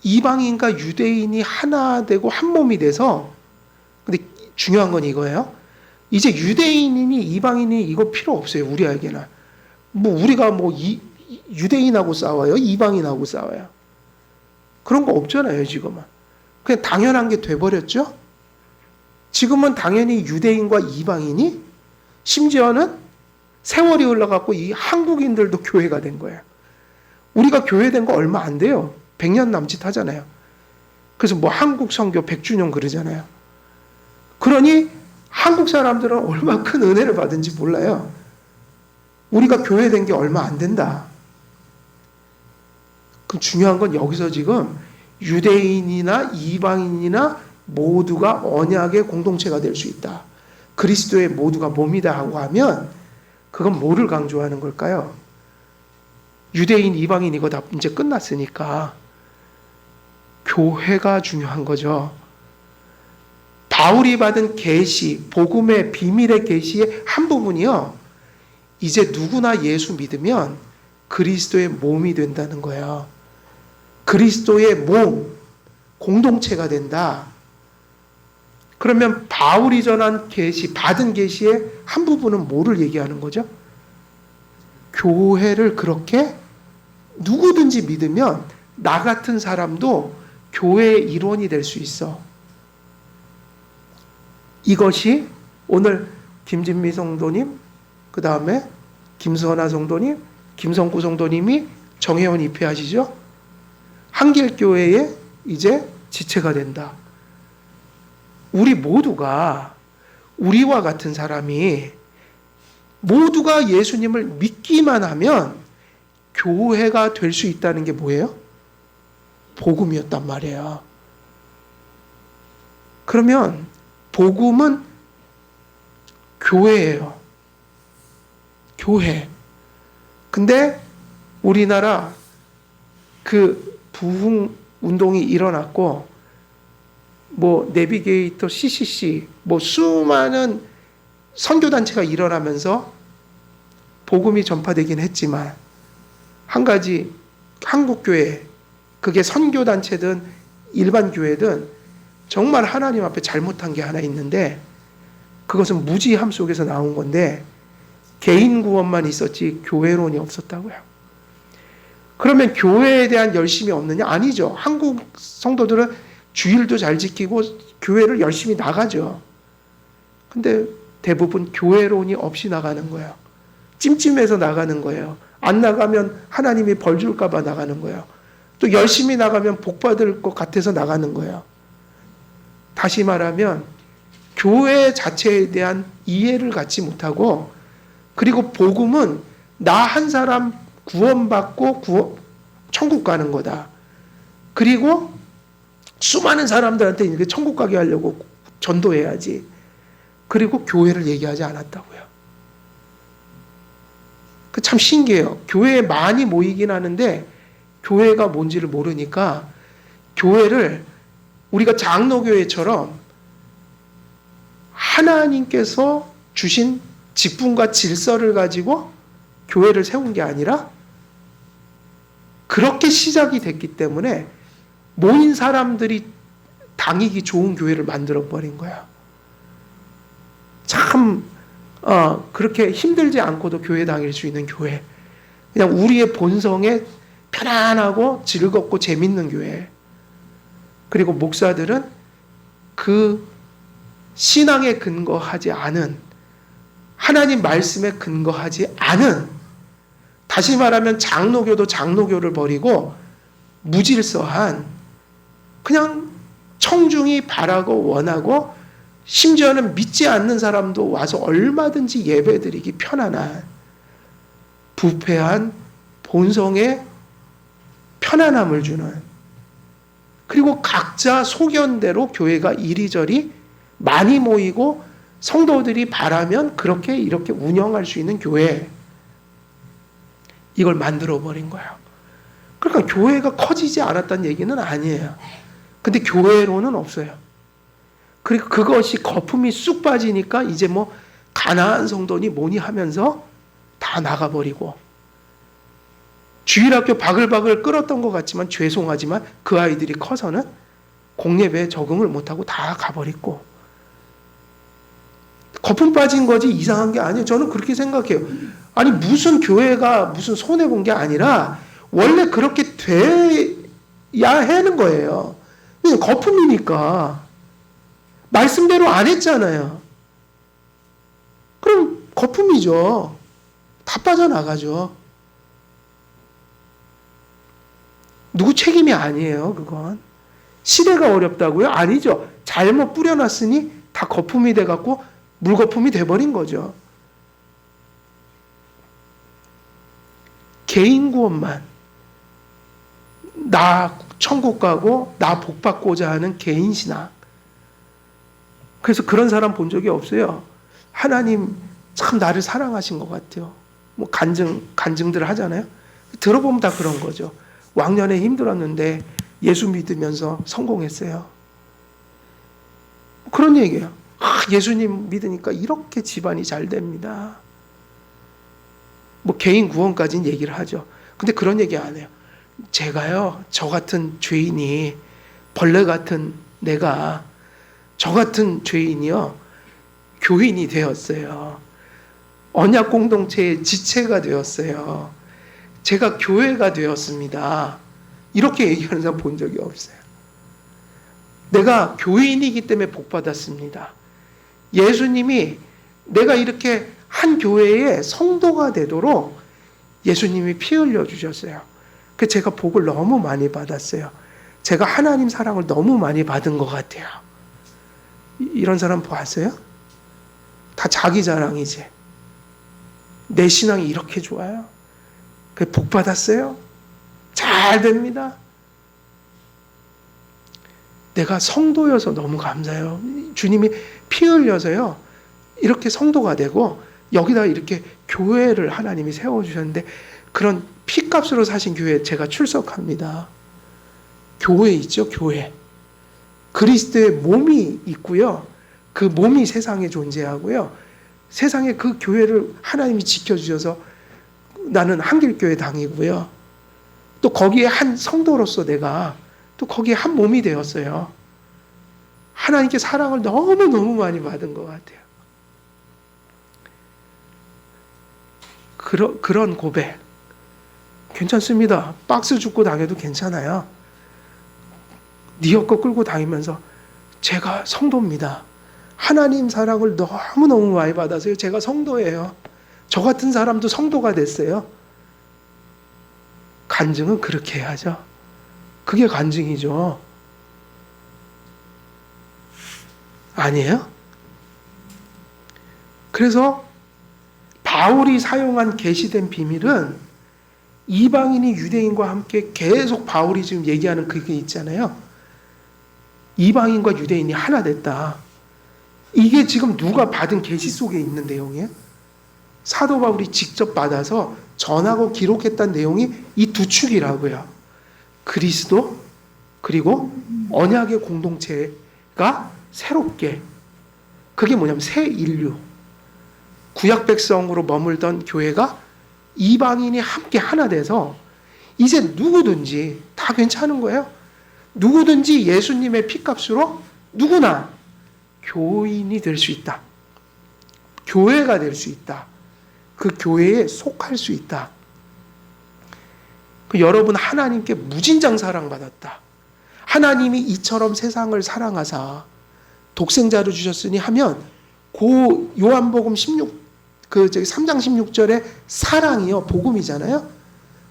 이방인과 유대인이 하나 되고 한 몸이 돼서, 근데 중요한 건 이거예요. 이제 유대인이니 이방인이 이거 필요 없어요, 우리에게는. 우리가 유대인하고 싸워요? 이방인하고 싸워요? 그런 거 없잖아요, 지금은. 그냥 당연한 게 돼버렸죠? 지금은 당연히 유대인과 이방인이, 심지어는 세월이 흘러갖고 이 한국인들도 교회가 된 거예요. 우리가 교회된 거 얼마 안 돼요. 100년 남짓 하잖아요. 그래서 한국 선교 100주년 그러잖아요. 그러니 한국 사람들은 얼마나 큰 은혜를 받은지 몰라요. 우리가 교회된 게 얼마 안 된다. 그럼 중요한 건 여기서 지금 유대인이나 이방인이나 모두가 언약의 공동체가 될 수 있다. 그리스도의 모두가 몸이다 하고 하면 그건 뭐를 강조하는 걸까요? 유대인, 이방인 이거 다 이제 끝났으니까 교회가 중요한 거죠. 바울이 받은 계시, 복음의 비밀의 계시의 한 부분이요. 이제 누구나 예수 믿으면 그리스도의 몸이 된다는 거예요. 그리스도의 몸, 공동체가 된다. 그러면 바울이 전한 계시, 받은 계시의 한 부분은 뭐를 얘기하는 거죠? 교회를 그렇게 누구든지 믿으면 나 같은 사람도 교회의 일원이 될 수 있어. 이것이 오늘 김진미 성도님, 그 다음에 김선아 성도님, 김성구 성도님이 정회원 입회하시죠? 한길교회의 이제 지체가 된다. 우리 모두가, 우리와 같은 사람이 모두가 예수님을 믿기만 하면 교회가 될 수 있다는 게 뭐예요? 복음이었단 말이에요. 그러면 복음은 교회예요. 교회. 근데 우리나라 그 부흥 운동이 일어났고, 내비게이터, CCC, 수많은 선교단체가 일어나면서 복음이 전파되긴 했지만, 한 가지, 한국교회, 그게 선교단체든 일반 교회든 정말 하나님 앞에 잘못한 게 하나 있는데 그것은 무지함 속에서 나온 건데 개인 구원만 있었지 교회론이 없었다고요. 그러면 교회에 대한 열심이 없느냐? 아니죠. 한국 성도들은 주일도 잘 지키고 교회를 열심히 나가죠. 근데 대부분 교회론이 없이 나가는 거예요. 찜찜해서 나가는 거예요. 안 나가면 하나님이 벌 줄까 봐 나가는 거예요. 또 열심히 나가면 복 받을 것 같아서 나가는 거예요. 다시 말하면 교회 자체에 대한 이해를 갖지 못하고, 그리고 복음은 나 한 사람 구원받고 천국 가는 거다. 그리고 수많은 사람들한테 이렇게 천국 가게 하려고 전도해야지. 그리고 교회를 얘기하지 않았다고요. 그 참 신기해요. 교회에 많이 모이긴 하는데 교회가 뭔지를 모르니까 교회를 우리가 장로교회처럼 하나님께서 주신 직분과 질서를 가지고 교회를 세운 게 아니라 그렇게 시작이 됐기 때문에 모인 사람들이 다니기 좋은 교회를 만들어버린 거야. 참 그렇게 힘들지 않고도 교회 다닐 수 있는 교회. 그냥 우리의 본성에 편안하고 즐겁고 재밌는 교회. 그리고 목사들은 그 신앙에 근거하지 않은, 하나님 말씀에 근거하지 않은, 다시 말하면 장로교도 장로교를 버리고 무질서한, 그냥 청중이 바라고 원하고 심지어는 믿지 않는 사람도 와서 얼마든지 예배드리기 편안한, 부패한 본성에 편안함을 주는, 그리고 각자 소견대로 교회가 이리저리 많이 모이고 성도들이 바라면 그렇게 이렇게 운영할 수 있는 교회, 이걸 만들어버린 거예요. 그러니까 교회가 커지지 않았다는 얘기는 아니에요. 근데 교회로는 없어요. 그리고 그것이 거품이 쑥 빠지니까 이제 뭐 가난한 성도니 뭐니 하면서 다 나가버리고, 주일학교 바글바글 끌었던 것 같지만 죄송하지만 그 아이들이 커서는 공예배에 적응을 못하고 다 가버리고, 거품 빠진 거지 이상한 게 아니에요. 저는 그렇게 생각해요. 아니 무슨 교회가 무슨 손해본 게 아니라 원래 그렇게 돼야 하는 거예요. 거품이니까. 말씀대로 안 했잖아요. 그럼 거품이죠. 다 빠져나가죠. 누구 책임이 아니에요, 그건. 시대가 어렵다고요? 아니죠. 잘못 뿌려놨으니 다 거품이 돼갖고 물거품이 돼버린 거죠. 개인 구원만, 나 천국 가고 나 복 받고자 하는 개인 신앙. 그래서 그런 사람 본 적이 없어요. 하나님 참 나를 사랑하신 것 같아요. 뭐 간증들 하잖아요. 들어보면 다 그런 거죠. 왕년에 힘들었는데 예수 믿으면서 성공했어요. 그런 얘기예요. 예수님 믿으니까 이렇게 집안이 잘 됩니다. 뭐 개인 구원까지는 얘기를 하죠. 근데 그런 얘기 안 해요. 제가요, 저 같은 죄인이, 벌레 같은 내가, 저 같은 죄인이요, 교인이 되었어요. 언약 공동체의 지체가 되었어요. 제가 교회가 되었습니다. 이렇게 얘기하는 사람 본 적이 없어요. 내가 교인이기 때문에 복 받았습니다. 예수님이 내가 이렇게 한 교회의 성도가 되도록 예수님이 피 흘려 주셨어요. 그 제가 복을 너무 많이 받았어요. 제가 하나님 사랑을 너무 많이 받은 것 같아요. 이런 사람 보았어요? 다 자기 자랑이지. 내 신앙이 이렇게 좋아요? 복 받았어요? 잘 됩니다. 내가 성도여서 너무 감사해요. 주님이 피 흘려서요, 이렇게 성도가 되고 여기다 이렇게 교회를 하나님이 세워주셨는데, 그런 피값으로 사신 교회에 제가 출석합니다. 교회 있죠, 교회. 그리스도의 몸이 있고요. 그 몸이 세상에 존재하고요. 세상에 그 교회를 하나님이 지켜주셔서 나는 한길교회 다니고요. 또 거기에 한 성도로서 내가 또 거기에 한 몸이 되었어요. 하나님께 사랑을 너무너무 많이 받은 것 같아요. 그런 고백 괜찮습니다. 박스 줍고 다녀도 괜찮아요. 니어거 끌고 다니면서 제가 성도입니다. 하나님 사랑을 너무너무 많이 받아서요. 제가 성도예요. 저 같은 사람도 성도가 됐어요. 간증은 그렇게 해야죠. 그게 간증이죠. 아니에요? 그래서 바울이 사용한 계시된 비밀은 이방인이 유대인과 함께 계속 바울이 지금 얘기하는 그게 있잖아요. 이방인과 유대인이 하나 됐다. 이게 지금 누가 받은 계시 속에 있는 내용이에요. 사도 바울이 직접 받아서 전하고 기록했던 내용이 이 두 축이라고요. 그리스도 그리고 언약의 공동체가 새롭게, 그게 뭐냐면 새 인류, 구약 백성으로 머물던 교회가 이방인이 함께 하나 돼서 이제 누구든지 다 괜찮은 거예요. 누구든지 예수님의 피값으로 누구나 교인이 될 수 있다. 교회가 될 수 있다. 그 교회에 속할 수 있다. 여러분, 하나님께 무진장 사랑받았다. 하나님이 이처럼 세상을 사랑하사 독생자를 주셨으니 하면 고 요한복음 3장 16절에 사랑이요 복음이잖아요.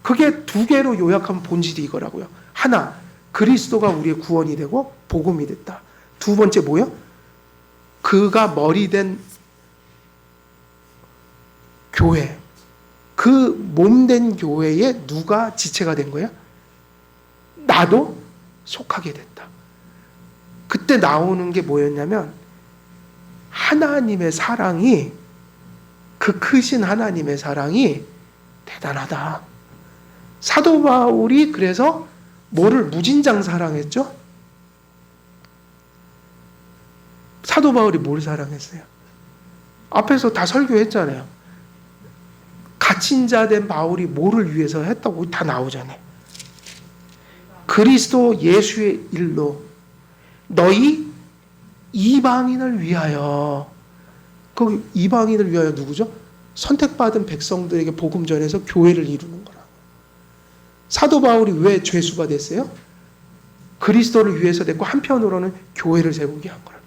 그게 두 개로 요약하면 본질이 이거라고요. 하나, 그리스도가 우리의 구원이 되고 복음이 됐다. 두 번째 뭐요? 그가 머리 된 교회, 그 몸된 교회에 누가 지체가 된 거예요? 나도 속하게 됐다. 그때 나오는 게 뭐였냐면 하나님의 사랑이, 그 크신 하나님의 사랑이 대단하다. 사도 바울이 그래서 뭐를 무진장 사랑했죠? 사도 바울이 뭘 사랑했어요? 앞에서 다 설교했잖아요. 갇힌 자 된 바울이 뭐를 위해서 했다고 다 나오잖아요. 그리스도 예수의 일로 너희 이방인을 위하여. 그 이방인을 위하여 누구죠? 선택받은 백성들에게 복음 전해서 교회를 이루는 거라. 사도 바울이 왜 죄수가 됐어요? 그리스도를 위해서 됐고 한편으로는 교회를 세우게 한 거라.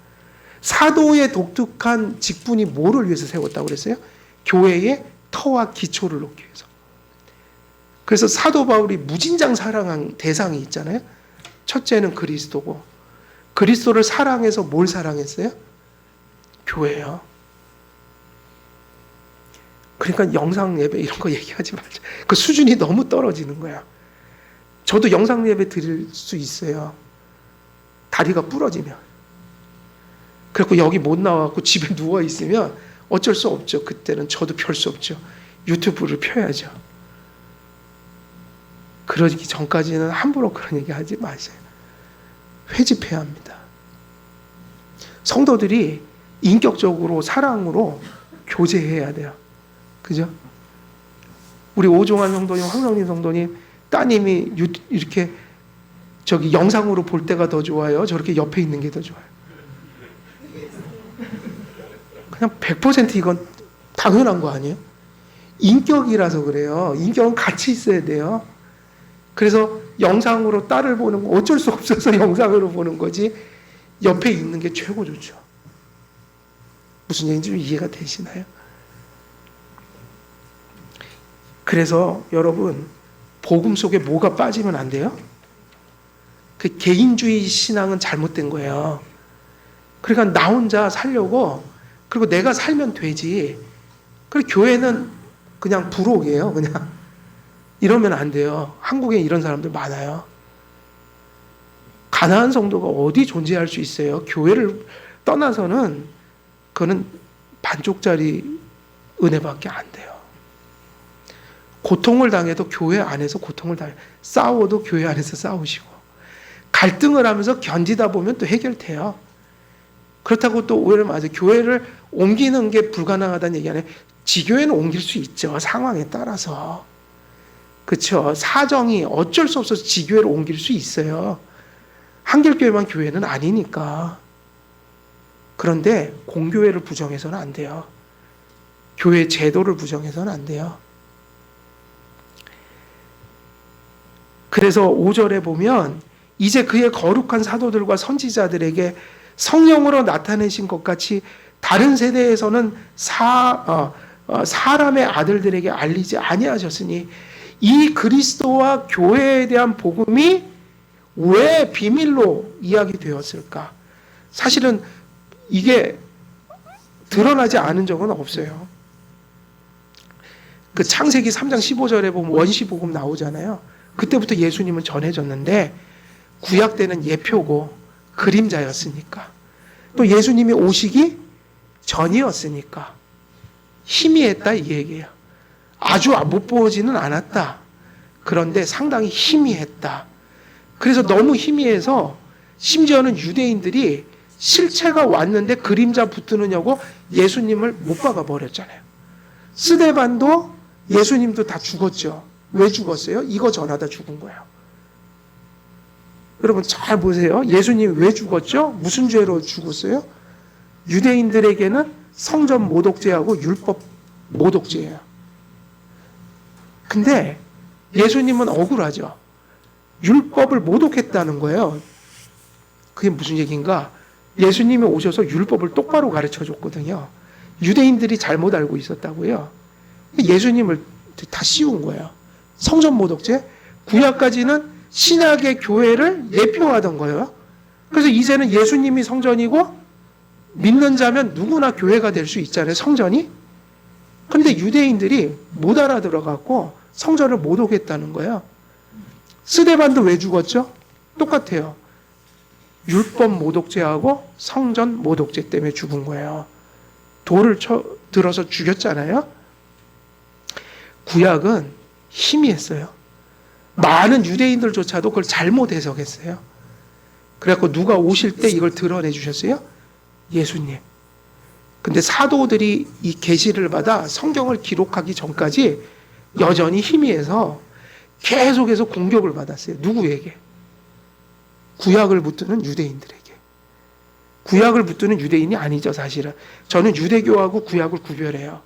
사도의 독특한 직분이 뭐를 위해서 세웠다고 그랬어요? 교회의 터와 기초를 놓기 위해서. 그래서 사도 바울이 무진장 사랑한 대상이 있잖아요. 첫째는 그리스도고, 그리스도를 사랑해서 뭘 사랑했어요? 교회요. 그러니까 영상 예배 이런 거 얘기하지 말자. 그 수준이 너무 떨어지는 거야. 저도 영상 예배 드릴 수 있어요. 다리가 부러지면. 그래서 여기 못 나와갖고 집에 누워 있으면 어쩔 수 없죠. 그때는 저도 펼 수 없죠. 유튜브를 펴야죠. 그러기 전까지는 함부로 그런 얘기 하지 마세요. 회집해야 합니다. 성도들이 인격적으로 사랑으로 교제해야 돼요. 그죠? 우리 오종환 성도님, 황성림 성도님, 따님이 이렇게 영상으로 볼 때가 더 좋아요? 저렇게 옆에 있는 게 더 좋아요? 그냥 100% 이건 당연한 거 아니에요? 인격이라서 그래요. 인격은 같이 있어야 돼요. 그래서 영상으로 딸을 보는 거 어쩔 수 없어서 영상으로 보는 거지, 옆에 있는 게 최고 좋죠. 무슨 얘기인지 좀 이해가 되시나요? 그래서 여러분, 복음 속에 뭐가 빠지면 안 돼요? 그 개인주의 신앙은 잘못된 거예요. 그러니까 나 혼자 살려고, 그리고 내가 살면 되지. 그리고 교회는 그냥 부록이에요. 그냥 이러면 안 돼요. 한국에 이런 사람들 많아요. 가난한 성도가 어디 존재할 수 있어요? 교회를 떠나서는 그거는 반쪽짜리 은혜밖에 안 돼요. 고통을 당해도 교회 안에서 고통을 당해요. 싸워도 교회 안에서 싸우시고, 갈등을 하면서 견디다 보면 또 해결돼요. 그렇다고 또 오해를 맞아요. 교회를 옮기는 게 불가능하다는 얘기 아니에요. 지교회는 옮길 수 있죠. 상황에 따라서. 그렇죠. 사정이 어쩔 수 없어서 지교회로 옮길 수 있어요. 한길교회만 교회는 아니니까. 그런데 공교회를 부정해서는 안 돼요. 교회 제도를 부정해서는 안 돼요. 그래서 5절에 보면 이제 그의 거룩한 사도들과 선지자들에게 성령으로 나타내신 것 같이 다른 세대에서는 사람의 아들들에게 알리지 아니하셨으니 이 그리스도와 교회에 대한 복음이 왜 비밀로 이야기되었을까? 사실은 이게 드러나지 않은 적은 없어요. 그 창세기 3장 15절에 보면 원시복음 나오잖아요. 그때부터 예수님은 전해졌는데 구약 때는 예표고 그림자였으니까, 또 예수님이 오시기 전이었으니까 희미했다 이 얘기예요. 아주 못 보지는 않았다. 그런데 상당히 희미했다. 그래서 너무 희미해서 심지어는 유대인들이 실체가 왔는데 그림자 붙드느냐고 예수님을 못 박아 버렸잖아요. 스데반도 예수님도 다 죽었죠. 왜 죽었어요? 이거 전하다 죽은 거예요. 여러분 잘 보세요. 예수님이 왜 죽었죠? 무슨 죄로 죽었어요? 유대인들에게는 성전 모독죄하고 율법 모독죄예요. 근데 예수님은 억울하죠. 율법을 모독했다는 거예요. 그게 무슨 얘기인가? 예수님이 오셔서 율법을 똑바로 가르쳐 줬거든요. 유대인들이 잘못 알고 있었다고요. 예수님을 다 씌운 거예요. 성전 모독죄, 구약까지는 신약의 교회를 예표하던 거예요. 그래서 이제는 예수님이 성전이고 믿는 자면 누구나 교회가 될 수 있잖아요. 성전이. 그런데 유대인들이 못 알아들어갖고 성전을 모독했다는 거예요. 스데반도 왜 죽었죠? 똑같아요. 율법 모독죄하고 성전 모독죄 때문에 죽은 거예요. 돌을 들어서 죽였잖아요. 구약은 희미했어요. 많은 유대인들조차도 그걸 잘못 해석했어요. 그래갖고 누가 오실 때 이걸 드러내 주셨어요? 예수님. 근데 사도들이 이 계시를 받아 성경을 기록하기 전까지 여전히 희미해서 계속해서 공격을 받았어요. 누구에게? 구약을 붙드는 유대인들에게. 구약을 붙드는 유대인이 아니죠, 사실은. 저는 유대교하고 구약을 구별해요.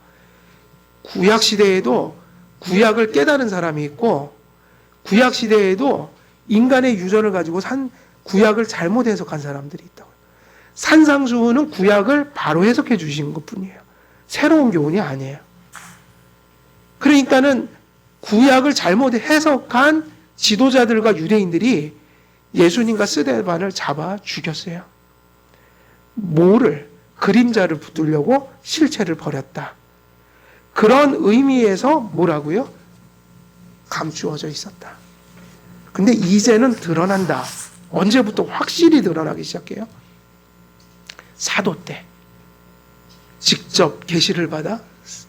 구약 시대에도 구약을 깨달은 사람이 있고, 구약 시대에도 인간의 유전을 가지고 산 구약을 잘못 해석한 사람들이 있다고요. 산상수훈은 구약을 바로 해석해 주신 것뿐이에요. 새로운 교훈이 아니에요. 그러니까는 구약을 잘못 해석한 지도자들과 유대인들이 예수님과 스데반을 잡아 죽였어요. 그림자를 붙들려고 실체를 버렸다. 그런 의미에서 뭐라고요? 감추어져 있었다. 근데 이제는 드러난다. 언제부터 확실히 드러나기 시작해요? 사도 때. 직접 계시를 받아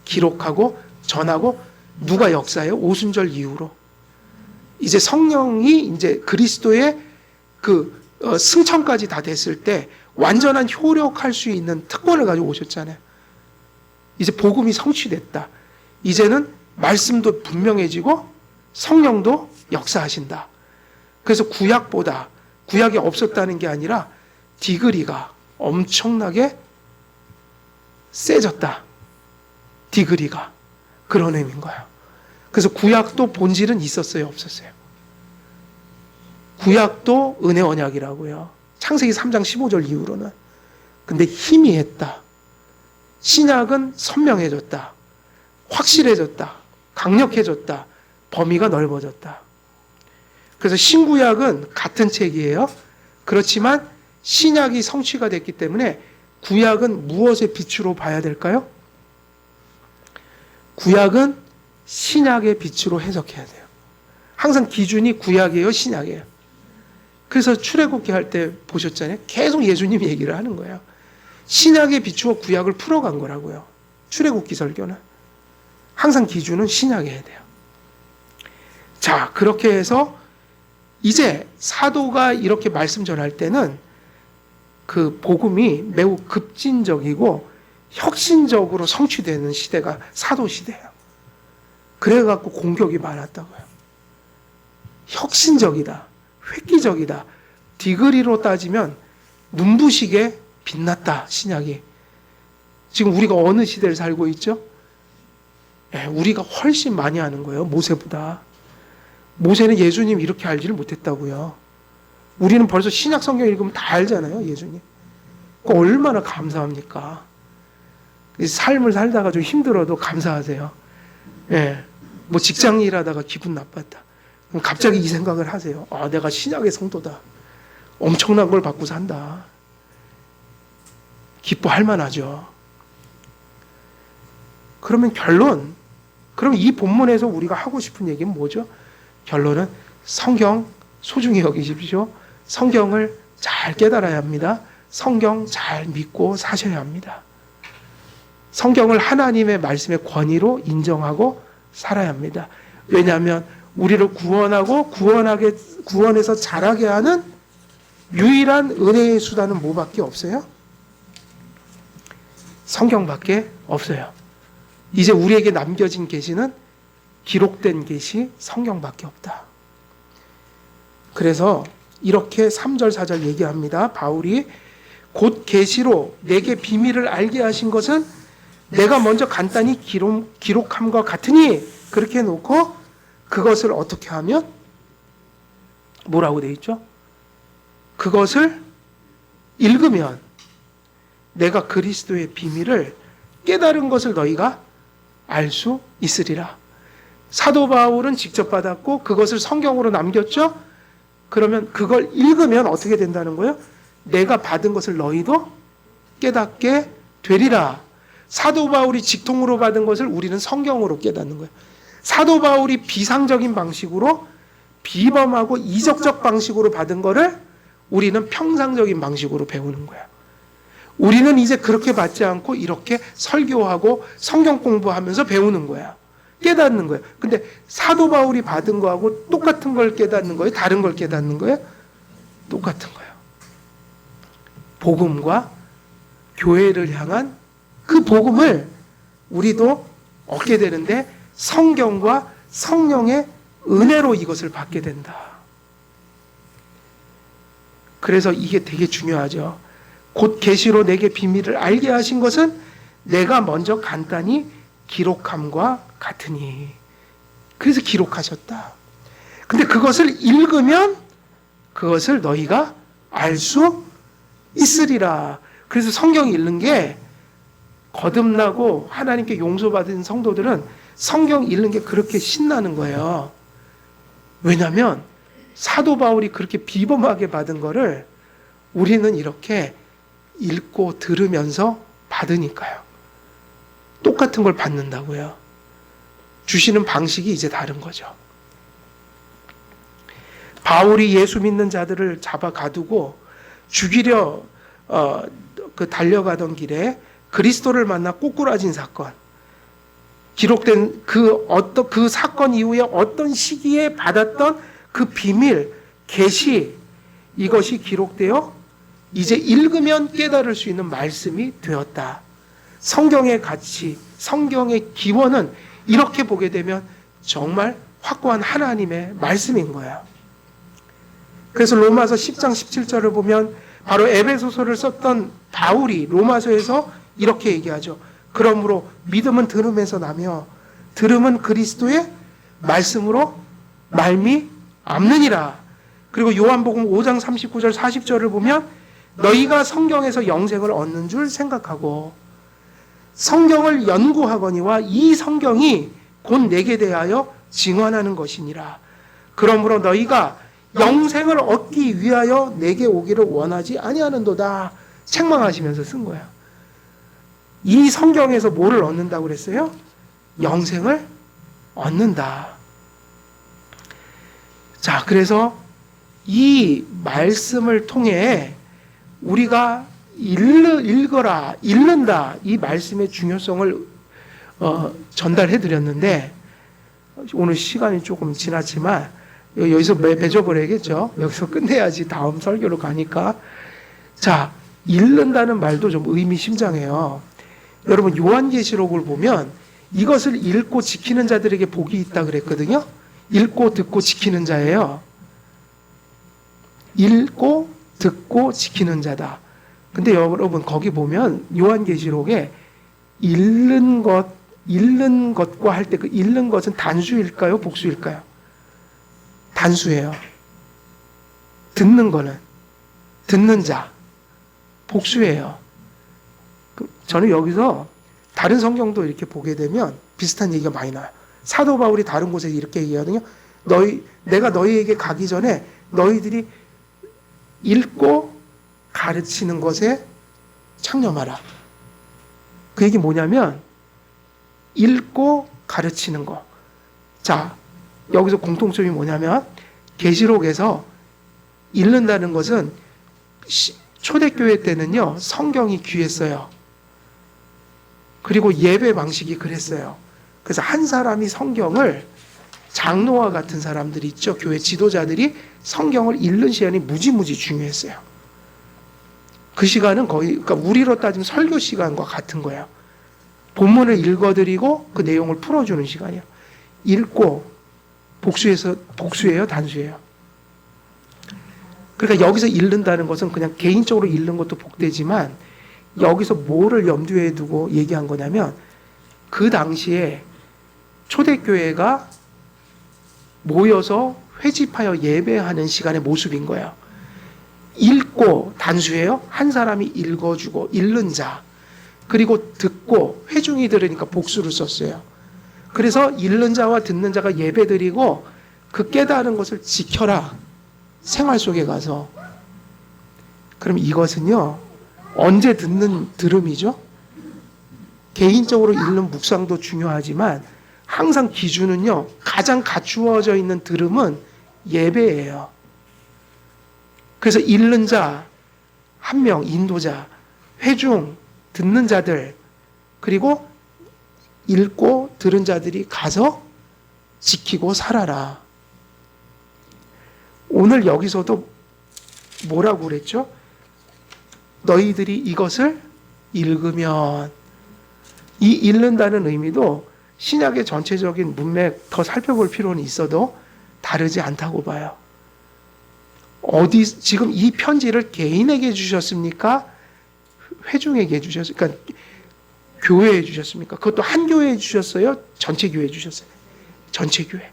기록하고 전하고, 누가 역사해요? 오순절 이후로. 이제 성령이 이제 그리스도의 승천까지 다 됐을 때 완전한 효력할 수 있는 특권을 가지고 오셨잖아요. 이제 복음이 성취됐다. 이제는 말씀도 분명해지고 성령도 역사하신다. 그래서 구약이 없었다는 게 아니라 디그리가 엄청나게 세졌다. 디그리가. 그런 의미인 거예요. 그래서 구약도 본질은 있었어요, 없었어요? 구약도 은혜 언약이라고요. 창세기 3장 15절 이후로는. 근데 희미했다. 신약은 선명해졌다. 확실해졌다. 강력해졌다. 범위가 넓어졌다. 그래서 신구약은 같은 책이에요. 그렇지만 신약이 성취가 됐기 때문에 구약은 무엇의 빛으로 봐야 될까요? 구약은 신약의 빛으로 해석해야 돼요. 항상 기준이 구약이에요, 신약이에요. 그래서 출애굽기 할 때 보셨잖아요. 계속 예수님 얘기를 하는 거예요. 신약에 비추어 구약을 풀어간 거라고요. 출애굽기 설교는. 항상 기준은 신약이어야 돼요. 자, 그렇게 해서 이제 사도가 이렇게 말씀 전할 때는 그 복음이 매우 급진적이고 혁신적으로 성취되는 시대가 사도 시대예요. 그래갖고 공격이 많았다고요. 혁신적이다. 획기적이다. 디그리로 따지면 눈부시게 빛났다, 신약이. 지금 우리가 어느 시대를 살고 있죠? 우리가 훨씬 많이 아는 거예요, 모세보다. 모세는 예수님 이렇게 알지를 못했다고요. 우리는 벌써 신약 성경 읽으면 다 알잖아요, 예수님. 얼마나 감사합니까? 삶을 살다가 좀 힘들어도 감사하세요. 뭐 직장 일하다가 기분 나빴다. 그럼 갑자기 이 생각을 하세요. 아, 내가 신약의 성도다. 엄청난 걸 받고 산다. 기뻐할 만하죠. 그러면 그럼 이 본문에서 우리가 하고 싶은 얘기는 뭐죠? 결론은 성경 소중히 여기십시오. 성경을 잘 깨달아야 합니다. 성경 잘 믿고 사셔야 합니다. 성경을 하나님의 말씀의 권위로 인정하고 살아야 합니다. 왜냐하면 우리를 구원하고 구원해서 자라게 하는 유일한 은혜의 수단은 뭐밖에 없어요? 성경밖에 없어요. 이제 우리에게 남겨진 계시는 기록된 계시 성경밖에 없다. 그래서 이렇게 3절 4절 얘기합니다. 바울이 곧 계시로 내게 비밀을 알게 하신 것은 내가 먼저 간단히 기록함과 같으니, 그렇게 놓고 그것을 어떻게 하면 뭐라고 되어 있죠? 그것을 읽으면 내가 그리스도의 비밀을 깨달은 것을 너희가 알 수 있으리라. 사도 바울은 직접 받았고 그것을 성경으로 남겼죠? 그러면 그걸 읽으면 어떻게 된다는 거예요? 내가 받은 것을 너희도 깨닫게 되리라. 사도 바울이 직통으로 받은 것을 우리는 성경으로 깨닫는 거예요. 사도 바울이 비상적인 방식으로, 비범하고 이적적 방식으로 받은 거를 우리는 평상적인 방식으로 배우는 거예요. 우리는 이제 그렇게 받지 않고 이렇게 설교하고 성경 공부하면서 배우는 거야. 깨닫는 거예요. 근데 사도 바울이 받은 거하고 똑같은 걸 깨닫는 거예요? 다른 걸 깨닫는 거예요? 똑같은 거예요. 복음과 교회를 향한 그 복음을 우리도 얻게 되는데 성경과 성령의 은혜로 이것을 받게 된다. 그래서 이게 되게 중요하죠. 곧 계시로 내게 비밀을 알게 하신 것은 내가 먼저 간단히 기록함과 같으니. 그래서 기록하셨다. 근데 그것을 읽으면 그것을 너희가 알 수 있으리라. 그래서 성경 읽는 게 거듭나고 하나님께 용서받은 성도들은 성경 읽는 게 그렇게 신나는 거예요. 왜냐하면 사도 바울이 그렇게 비범하게 받은 거를 우리는 이렇게 읽고 들으면서 받으니까요. 똑같은 걸 받는다고요. 주시는 방식이 이제 다른 거죠. 바울이 예수 믿는 자들을 잡아 가두고 죽이려 달려가던 길에 그리스도를 만나 꼬꾸라진 사건, 기록된 그 사건 이후에 어떤 시기에 받았던 그 비밀, 계시, 이것이 기록되어 이제 읽으면 깨달을 수 있는 말씀이 되었다. 성경의 가치, 성경의 기원은 이렇게 보게 되면 정말 확고한 하나님의 말씀인 거야. 그래서 로마서 10장 17절을 보면 바로 에베소서를 썼던 바울이 로마서에서 이렇게 얘기하죠. 그러므로 믿음은 들음에서 나며 들음은 그리스도의 말씀으로 말미암느니라. 그리고 요한복음 5장 39절 40절을 보면 너희가 성경에서 영생을 얻는 줄 생각하고 성경을 연구하거니와 이 성경이 곧 내게 대하여 증언하는 것이니라. 그러므로 너희가 영생을 얻기 위하여 내게 오기를 원하지 아니하는도다. 책망하시면서 쓴 거야. 이 성경에서 뭐를 얻는다고 그랬어요? 영생을 얻는다. 자, 그래서 이 말씀을 통해 우리가 읽는다. 이 말씀의 중요성을 전달해 드렸는데 오늘 시간이 조금 지났지만 여기서 맺어버려야겠죠. 여기서 끝내야지 다음 설교로 가니까. 자, 읽는다는 말도 좀 의미심장해요. 여러분 요한계시록을 보면 이것을 읽고 지키는 자들에게 복이 있다 그랬거든요. 읽고 듣고 지키는 자예요. 읽고 듣고 지키는 자다. 근데 여러분 거기 보면 요한계시록에 읽는 것과 할 때 그 읽는 것은 단수일까요? 복수일까요? 단수예요. 듣는 거는 듣는 자 복수예요. 저는 여기서 다른 성경도 이렇게 보게 되면 비슷한 얘기가 많이 나와요. 사도 바울이 다른 곳에 이렇게 얘기하거든요. 내가 너희에게 가기 전에 너희들이 읽고 가르치는 것에 창념하라. 그 얘기 뭐냐면 읽고 가르치는 거. 자, 여기서 공통점이 뭐냐면 계시록에서 읽는다는 것은 초대교회 때는요 성경이 귀했어요. 그리고 예배 방식이 그랬어요. 그래서 한 사람이 성경을 장로와 같은 사람들이 있죠. 교회 지도자들이 성경을 읽는 시간이 무지무지 중요했어요. 그 시간은 거의 그러니까 우리로 따지면 설교 시간과 같은 거예요. 본문을 읽어드리고 그 내용을 풀어주는 시간이에요. 읽고 복수예요, 단수예요. 그러니까 여기서 읽는다는 것은 그냥 개인적으로 읽는 것도 복되지만 여기서 뭐를 염두에 두고 얘기한 거냐면 그 당시에 초대교회가 모여서 회집하여 예배하는 시간의 모습인 거예요. 읽고 단수예요. 한 사람이 읽어주고 읽는 자. 그리고 듣고 회중이 들으니까 복수를 썼어요. 그래서 읽는 자와 듣는 자가 예배드리고 그 깨달은 것을 지켜라. 생활 속에 가서. 그럼 이것은요. 언제 들음이죠? 개인적으로 읽는 묵상도 중요하지만 항상 기준은요. 가장 갖추어져 있는 들음은 예배예요. 그래서 읽는 자, 한 명, 인도자, 회중, 듣는 자들, 그리고 읽고 들은 자들이 가서 지키고 살아라. 오늘 여기서도 뭐라고 그랬죠? 너희들이 이것을 읽으면, 이 읽는다는 의미도 신약의 전체적인 문맥 더 살펴볼 필요는 있어도 다르지 않다고 봐요. 지금 이 편지를 개인에게 주셨습니까? 회중에게 주셨습니까? 그러니까 교회에 주셨습니까? 그것도 한 교회에 주셨어요? 전체 교회에 주셨어요? 전체 교회.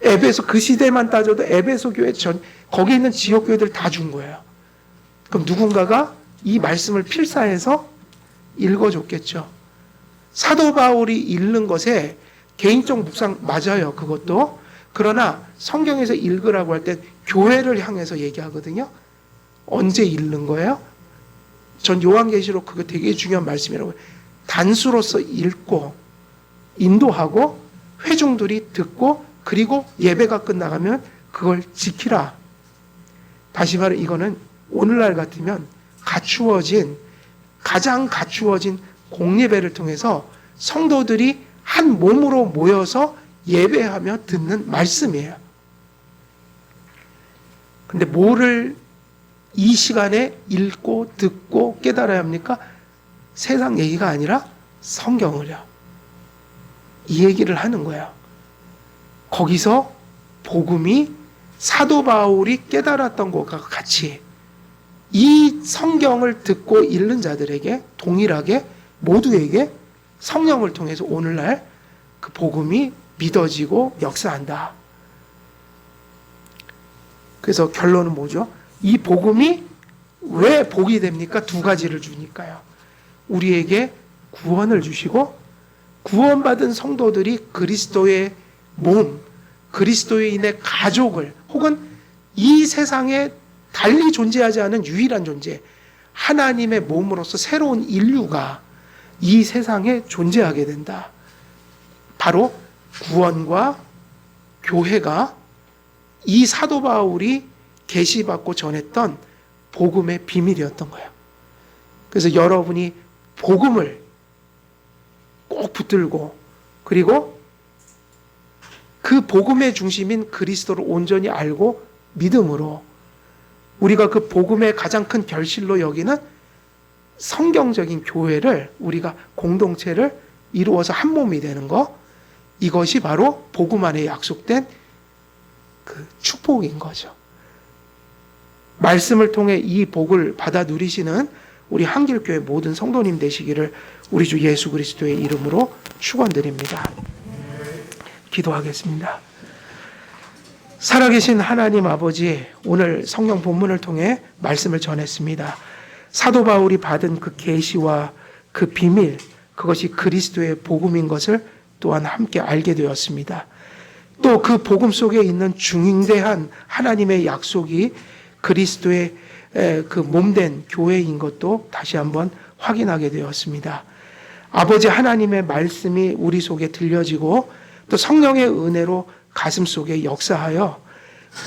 에베소, 그 시대만 따져도 에베소 교회 거기에 있는 지역 교회들 다 준 거예요. 그럼 누군가가 이 말씀을 필사해서 읽어줬겠죠. 사도 바울이 읽는 것에 개인적 묵상 맞아요. 그것도. 그러나 성경에서 읽으라고 할 때 교회를 향해서 얘기하거든요. 언제 읽는 거예요? 전 요한계시록 그거 되게 중요한 말씀이라고 해요. 단수로서 읽고 인도하고 회중들이 듣고 그리고 예배가 끝나가면 그걸 지키라. 다시 말해 이거는 오늘날 같으면 가장 갖추어진 공예배를 통해서 성도들이 한 몸으로 모여서 예배하며 듣는 말씀이에요. 근데 뭐를 이 시간에 읽고 듣고 깨달아야 합니까? 세상 얘기가 아니라 성경을요. 이 얘기를 하는 거예요. 거기서 복음이 사도 바울이 깨달았던 것과 같이 이 성경을 듣고 읽는 자들에게 동일하게 모두에게 성령을 통해서 오늘날 그 복음이 믿어지고 역사한다. 그래서 결론은 뭐죠? 이 복음이 왜 복이 됩니까? 두 가지를 주니까요. 우리에게 구원을 주시고 구원받은 성도들이 그리스도의 몸, 그리스도인의 가족을 혹은 이 세상에 달리 존재하지 않은 유일한 존재, 하나님의 몸으로서 새로운 인류가 이 세상에 존재하게 된다. 바로 구원과 교회가 이 사도 바울이 계시받고 전했던 복음의 비밀이었던 거예요. 그래서 여러분이 복음을 꼭 붙들고 그리고 그 복음의 중심인 그리스도를 온전히 알고 믿음으로 우리가 그 복음의 가장 큰 결실로 여기는 성경적인 교회를 우리가 공동체를 이루어서 한 몸이 되는 거, 이것이 바로 복음 안에 약속된 그 축복인 거죠. 말씀을 통해 이 복을 받아 누리시는 우리 한길교회 모든 성도님 되시기를 우리 주 예수 그리스도의 이름으로 축원드립니다. 기도하겠습니다. 살아계신 하나님 아버지, 오늘 성경 본문을 통해 말씀을 전했습니다. 사도 바울이 받은 그 계시와 그 비밀, 그것이 그리스도의 복음인 것을 또한 함께 알게 되었습니다. 또 그 복음 속에 있는 중대한 하나님의 약속이 그리스도의 그 몸된 교회인 것도 다시 한번 확인하게 되었습니다. 아버지 하나님의 말씀이 우리 속에 들려지고 또 성령의 은혜로 가슴 속에 역사하여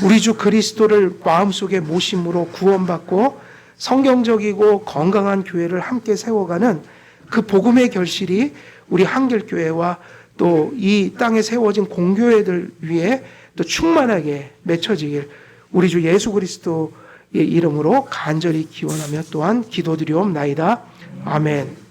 우리 주 그리스도를 마음속에 모심으로 구원받고 성경적이고 건강한 교회를 함께 세워가는 그 복음의 결실이 우리 한길교회와 또 이 땅에 세워진 공교회들 위해 또 충만하게 맺혀지길 우리 주 예수 그리스도의 이름으로 간절히 기원하며 또한 기도드리옵나이다. 아멘.